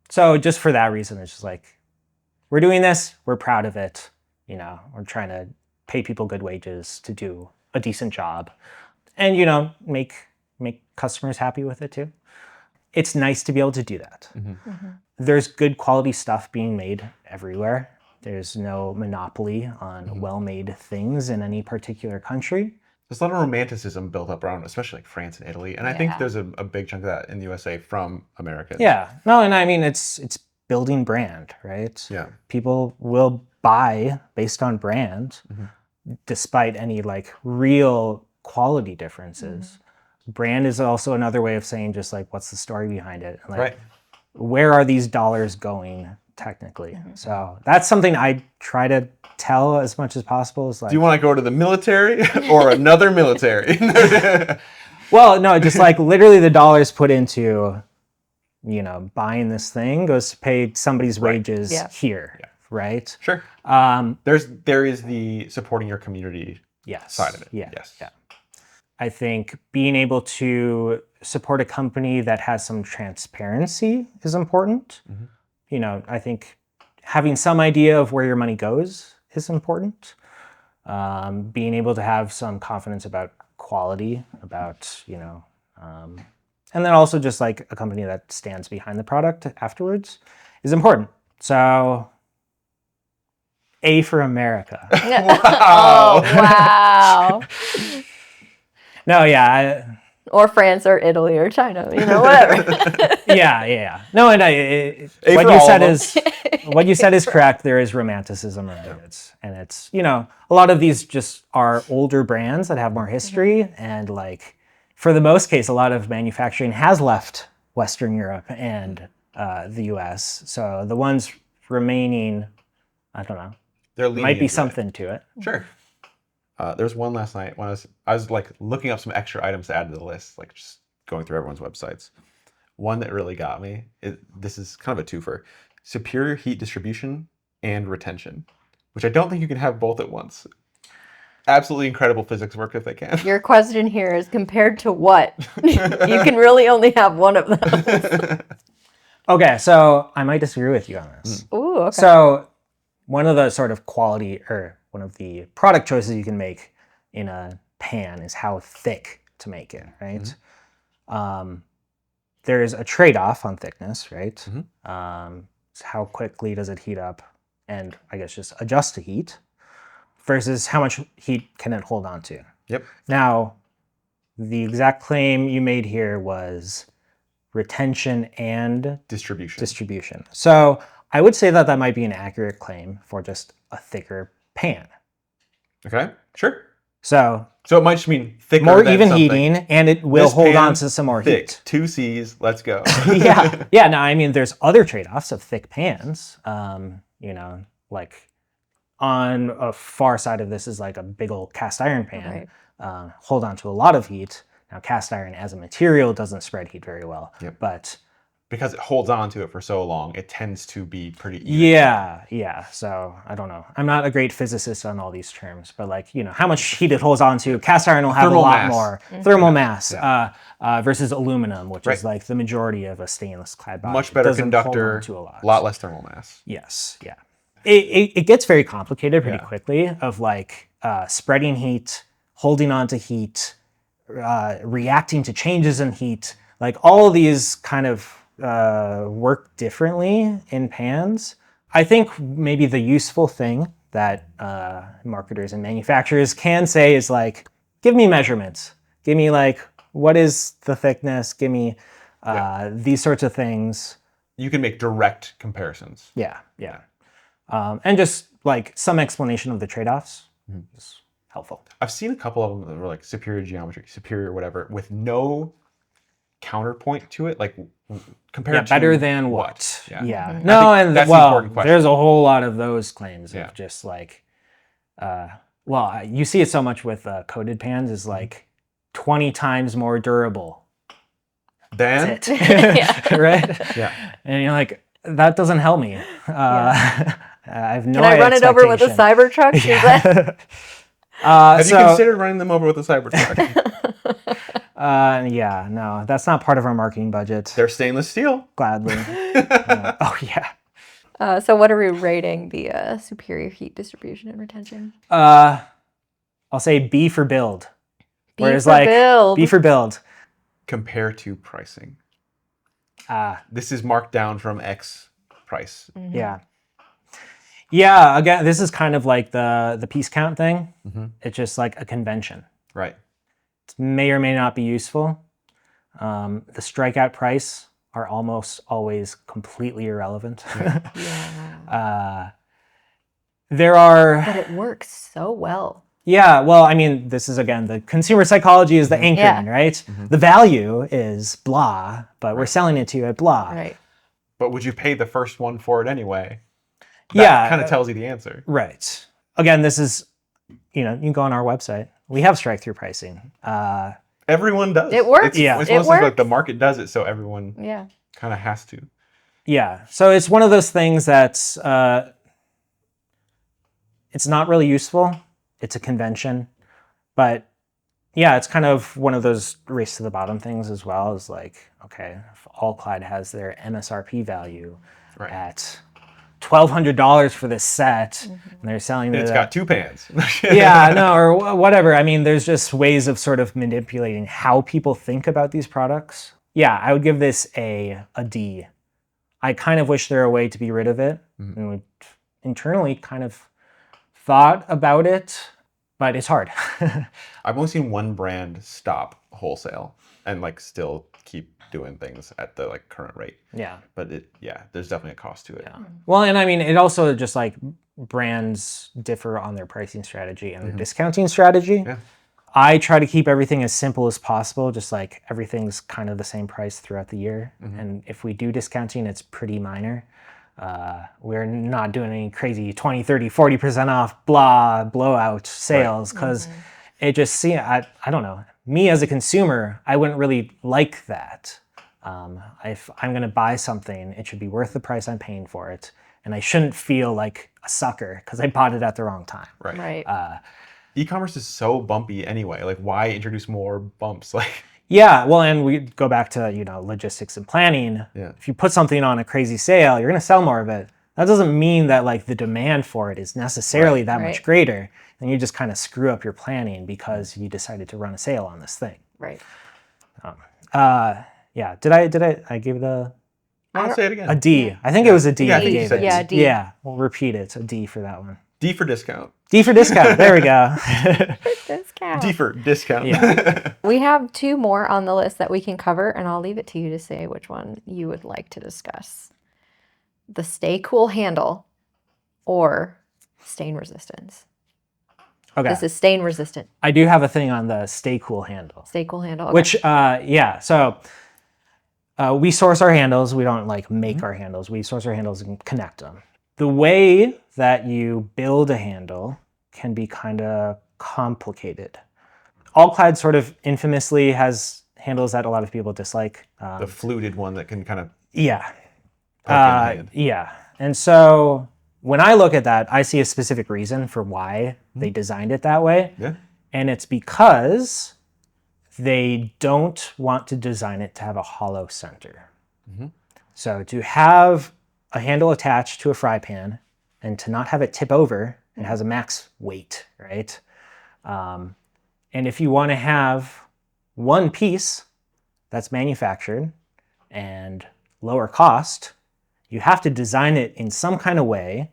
So just for that reason, it's just we're doing this, we're proud of it. We're trying to pay people good wages to do a decent job and, make customers happy with it too. It's nice to be able to do that. There's good quality stuff being made everywhere. There's no monopoly on well-made things in any particular country. There's a lot of romanticism built up around, especially France and Italy. And I think there's a big chunk of that in the USA from Americans. Yeah. No, and I mean, it's building brand, right? Yeah. People will buy based on brand despite any real quality differences. Brand is also another way of saying just what's the story behind it? Right. Where are these dollars going technically? So that's something I try to tell as much as possible. Is do you want to go to the military or another military? Well, no, just literally the dollars put into buying this thing goes to pay somebody's wages here, right? Sure. There is the supporting your community side of it. Yeah. I think being able to support a company that has some transparency is important. I think having some idea of where your money goes is important. Being able to have some confidence about quality, about And then also just like a company that stands behind the product afterwards is important. So A for America. Oh, wow. No, yeah. Or France or Italy or China, whatever. Yeah. No, and what you said is correct. There is romanticism around it, and it's a lot of these just are older brands that have more history, and like for the most case, a lot of manufacturing has left Western Europe and the U.S. So the ones remaining, I don't know, There might be something to it. Sure. There's one last night when I was like looking up some extra items to add to the list, like just going through everyone's websites. One that really got me, this is kind of a twofer: superior heat distribution and retention, which I don't think you can have both at once. Absolutely incredible physics work if they can. Your question here is compared to what? You can really only have one of those. Okay, so I might disagree with you on this. Ooh, okay. So one of the sort of quality, or one of the product choices you can make in a pan is how thick to make it, right? There's a trade-off on thickness, right? So how quickly does it heat up, and I guess just adjust to heat, versus how much heat can it hold on to. Yep. Now, the exact claim you made here was retention and distribution. So I would say that might be an accurate claim for just a thicker pan. Okay, sure. So it might just mean thicker, more than even something. heating, and it will This hold pan, on to some more thick. heat. 2 C's, let's go. Yeah. No, I mean, there's other trade-offs of thick pans. Like on a far side of this is like a big old cast iron pan. Right. Hold on to a lot of heat. Now, cast iron as a material doesn't spread heat very well. Yep. But because it holds on to it for so long, it tends to be pretty even. Yeah. So I don't know. I'm not a great physicist on all these terms, but like, how much heat it holds on to. Cast iron will have Thermal a lot mass. more thermal mass Yeah. versus aluminum, which Right. is like the majority of a stainless clad body. Much better Doesn't hold conductor, on to a lot. lot less thermal mass. Yes, yeah. It gets very complicated pretty Yeah. quickly of like spreading heat, holding on to heat, reacting to changes in heat. Like all of these kind of work differently in pans. I think maybe the useful thing that marketers and manufacturers can say is like, give me measurements. Give me like, what is the thickness? Give me these sorts of things. You can make direct comparisons. Yeah. And just like some explanation of the trade-offs is helpful. I've seen a couple of them that were like superior geometry, superior whatever, with no counterpoint to it, like compared to better than what? Yeah. Yeah. I No, think and that's the important question. there's a whole lot of those claims Yeah. of just like, you see it so much with coated pans is like 20 times more durable. Then That's it. Right? Yeah. And you're like, that doesn't help me. I have no Can I run it over with a expectation. Cybertruck? Is that- Have you considered running them over with a Cybertruck? Yeah, no, that's not part of our marketing budget. They're stainless steel. Gladly. Oh yeah. So what are we rating the superior heat distribution and retention? I'll say B for build. B Whereas for like build. B for build. Compare to pricing. This is marked down from X price. Yeah. Yeah, again, this is kind of like the piece count thing. It's just like a convention. Right. It may or may not be useful. The strikeout price are almost always completely irrelevant. Yeah. There are... But it works so well. Yeah, well, I mean, this is, again, the consumer psychology is the anchoring, right? The value is blah, but we're selling it to you at blah. Right. But would you pay the first one for it anyway? That kind of tells you the answer. Right. Again, this is, you can go on our website. We have strike-through pricing. Everyone does. It works. It's It mostly works. like the market does it, so everyone Yeah. kind of has to. Yeah. So it's one of those things that's, it's not really useful. It's a convention. But yeah, it's kind of one of those race to the bottom things as well. Is like, okay, if Alclad has their MSRP value Right. at $1,200 for this set, and they're selling It's got 2 pans. yeah, no, or whatever. I mean, there's just ways of sort of manipulating how people think about these products. Yeah, I would give this a D. I kind of wish there were a way to be rid of it. And we internally kind of thought about it, but it's hard. I've only seen one brand stop wholesale and like still keep doing things at the like current rate. Yeah. But there's definitely a cost to it. Yeah. Well, and I mean, it also just like brands differ on their pricing strategy and their discounting strategy. Yeah. I try to keep everything as simple as possible, just like everything's kind of the same price throughout the year. And if we do discounting, it's pretty minor. We're not doing any crazy 20, 30, 40% off blowout sales because it just, I don't know. Me as a consumer, I wouldn't really like that. If I'm going to buy something, it should be worth the price I'm paying for it. And I shouldn't feel like a sucker because I bought it at the wrong time. Right. E-commerce is so bumpy anyway. Like, why introduce more bumps? Like, yeah, well, and we go back to, logistics and planning. Yeah. If you put something on a crazy sale, you're going to sell more of it. That doesn't mean that like the demand for it is necessarily that much greater. And you just kind of screw up your planning because you decided to run a sale on this thing. Right. Yeah. Did I give it I'll say it again. a D? I think it was a D. Yeah, I I think you gave said it. D. Yeah, D. Yeah, we'll repeat it. A D for that one. D for discount. D for discount. There we go. Discount. D for discount. Yeah. We have 2 more on the list that we can cover, and I'll leave it to you to say which one you would like to discuss. The Stay Cool handle or stain resistance. Okay. This is stain resistant. I do have a thing on the Stay Cool handle. Stay Cool handle. Okay. Which, so we source our handles. We don't like make our handles. We source our handles and connect them. The way that you build a handle can be kind of complicated. All-Clad sort of infamously has handles that a lot of people dislike. The fluted one that can kind of Yeah. poke in the hand. Yeah. And so when I look at that, I see a specific reason for why they designed it that way. Yeah. And it's because they don't want to design it to have a hollow center. So to have a handle attached to a fry pan and to not have it tip over, it has a max weight, right? And if you want to have one piece that's manufactured and lower cost, you have to design it in some kind of way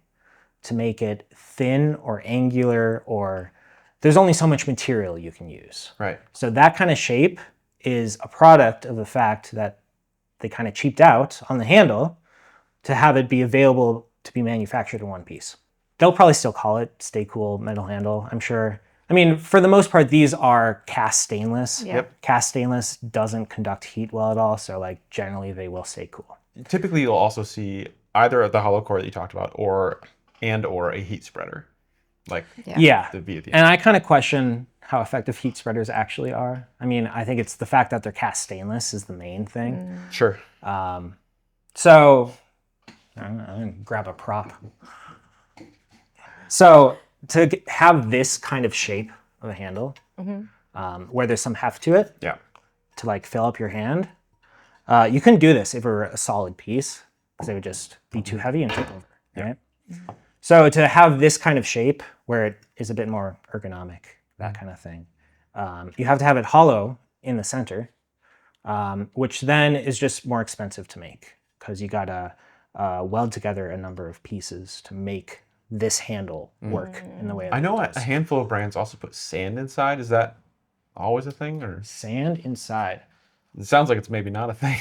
to make it thin or angular, or there's only so much material you can use. Right. So that kind of shape is a product of the fact that they kind of cheaped out on the handle to have it be available to be manufactured in one piece. They'll probably still call it Stay Cool metal handle, I'm sure. I mean, for the most part, these are cast stainless. Yep. Cast stainless doesn't conduct heat well at all, so like generally they will stay cool. Typically, you'll also see either the hollow core that you talked about or a heat spreader. Like Yeah. the V at the And end. I kind of question how effective heat spreaders actually are. I mean, I think it's the fact that they're cast stainless is the main thing. Sure. So I'm gonna grab a prop. So to have this kind of shape of a handle, where there's some heft to it, Yeah. to like fill up your hand, you couldn't do this if it were a solid piece because it would just be too heavy and tip over, right? So to have this kind of shape where it is a bit more ergonomic, that kind of thing, you have to have it hollow in the center, which then is just more expensive to make because you gotta weld together a number of pieces to make this handle work in the way that I know it a does. handful of brands also put sand inside. Is that always a thing, or Sand inside. it sounds like it's maybe not a thing?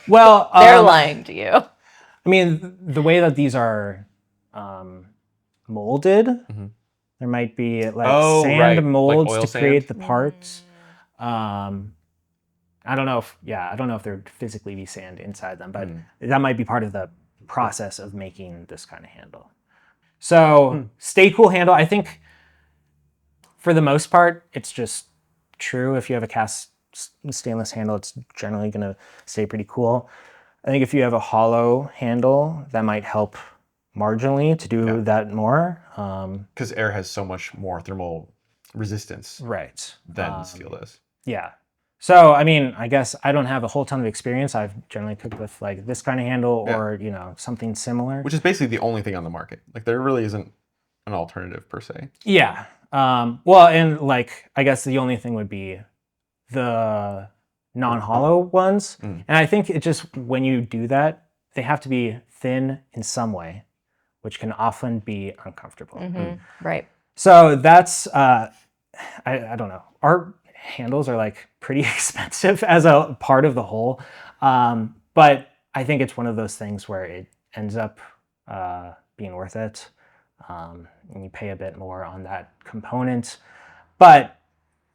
Well, They're lying to you. I mean, the way that these are molded, there might be like Oh, sand right. Like molds oil to sand? create the parts. I don't know if there'd physically be sand inside them, but that might be part of the process of making this kind of handle. So Stay Cool handle, I think for the most part, it's just true. If you have a cast stainless handle, it's generally going to stay pretty cool. I think if you have a hollow handle, that might help marginally to do that more. Because air has so much more thermal resistance Right. than steel does. Yeah. So, I mean, I guess I don't have a whole ton of experience. I've generally cooked with like this kind of handle or, something similar. Which is basically the only thing on the market. Like there really isn't an alternative per se. Yeah. Well, and like, I guess the only thing would be the non-hollow ones. And I think it just, when you do that, they have to be thin in some way, which can often be uncomfortable. Right. So that's, I don't know. Our handles are like pretty expensive as a part of the whole. But I think it's one of those things where it ends up being worth it. And you pay a bit more on that component. But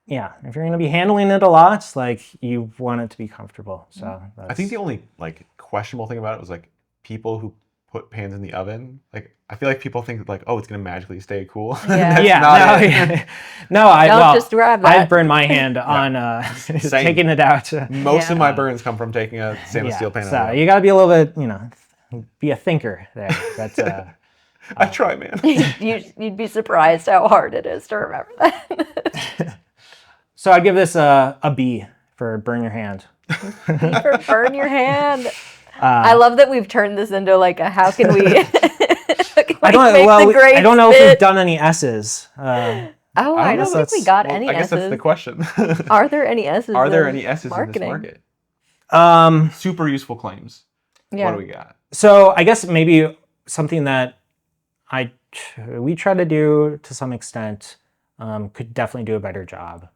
yeah, if you're going to be handling it a lot, like you want it to be comfortable. So I think the only like questionable thing about it was like people who put pans in the oven. Like I feel like people think like, oh, it's going to magically stay cool. Yeah. No, Don't just grab that. I burned my hand on taking it out. Most of my burns come from taking a stainless steel pan. So you got to be a little bit, be a thinker there. That's I try, man. You'd be surprised how hard it is to remember that. So I'd give this a B for burn your hand. For burn your hand. I love that we've turned this into like a how can we I don't know if we've done any S's. I don't think we got any S's. I guess that's the question. Are there any S's? Are there any S's in this market? Super useful claims. Yeah. What do we got? So I guess maybe something that we try to do to some extent, could definitely do a better job.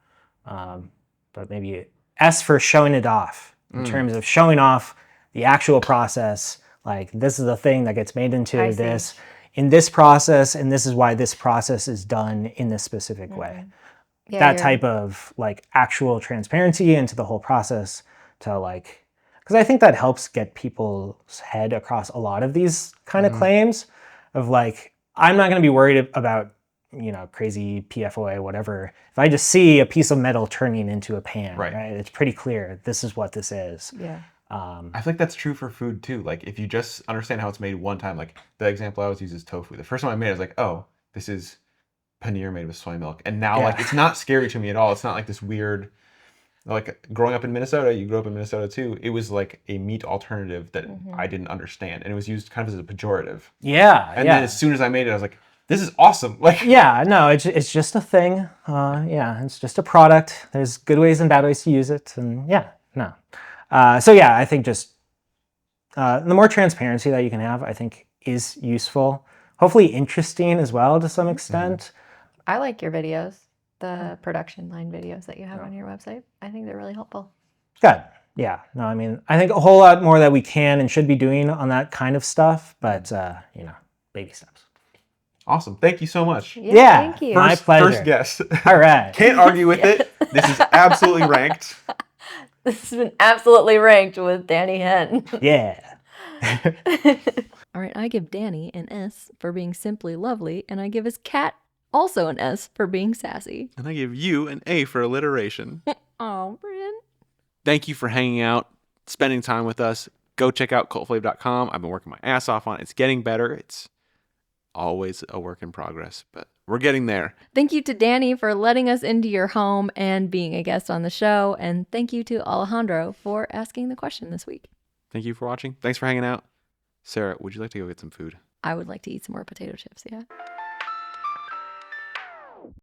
But maybe S for showing it off in terms of showing off the actual process. Like this is the thing that gets made into this in this process, and this is why this process is done in this specific way. Yeah, that type of like actual transparency into the whole process to like, because I think that helps get people's head across a lot of these kind of claims of like, I'm not going to be worried about, crazy PFOA, whatever. If I just see a piece of metal turning into a pan, right? It's pretty clear. This is what this is. Yeah. I feel like that's true for food too. Like if you just understand how it's made one time, like the example I always use is tofu. The first time I made it, I was like, oh, this is paneer made with soy milk. And now like it's not scary to me at all. It's not like this weird, like growing up in Minnesota, you grew up in Minnesota too. It was like a meat alternative that I didn't understand. And it was used kind of as a pejorative. Yeah. And then as soon as I made it, I was like, this is awesome. Like, no, it's just a thing. It's just a product. There's good ways and bad ways to use it. And I think just the more transparency that you can have, I think is useful. Hopefully interesting as well to some extent. I like your videos, the production line videos that you have on your website. I think they're really helpful. Good. Yeah. No, I mean, I think a whole lot more that we can and should be doing on that kind of stuff, but, baby steps. Awesome. Thank you so much. Yeah. Thank you. My pleasure. First guess. All right. Can't argue with it. This is absolutely ranked. This has been absolutely ranked with Danny Henn. Yeah. All right, I give Danny an S for being simply lovely, and I give his cat also an S for being sassy. And I give you an A for alliteration. Oh, Bryn. Thank you for hanging out, spending time with us. Go check out cultflave.com. I've been working my ass off on it. It's getting better. It's always a work in progress, but we're getting there. Thank you to Danny for letting us into your home and being a guest on the show. And thank you to Alejandro for asking the question this week. Thank you for watching. Thanks for hanging out. Sarah, would you like to go get some food? I would like to eat some more potato chips, yeah.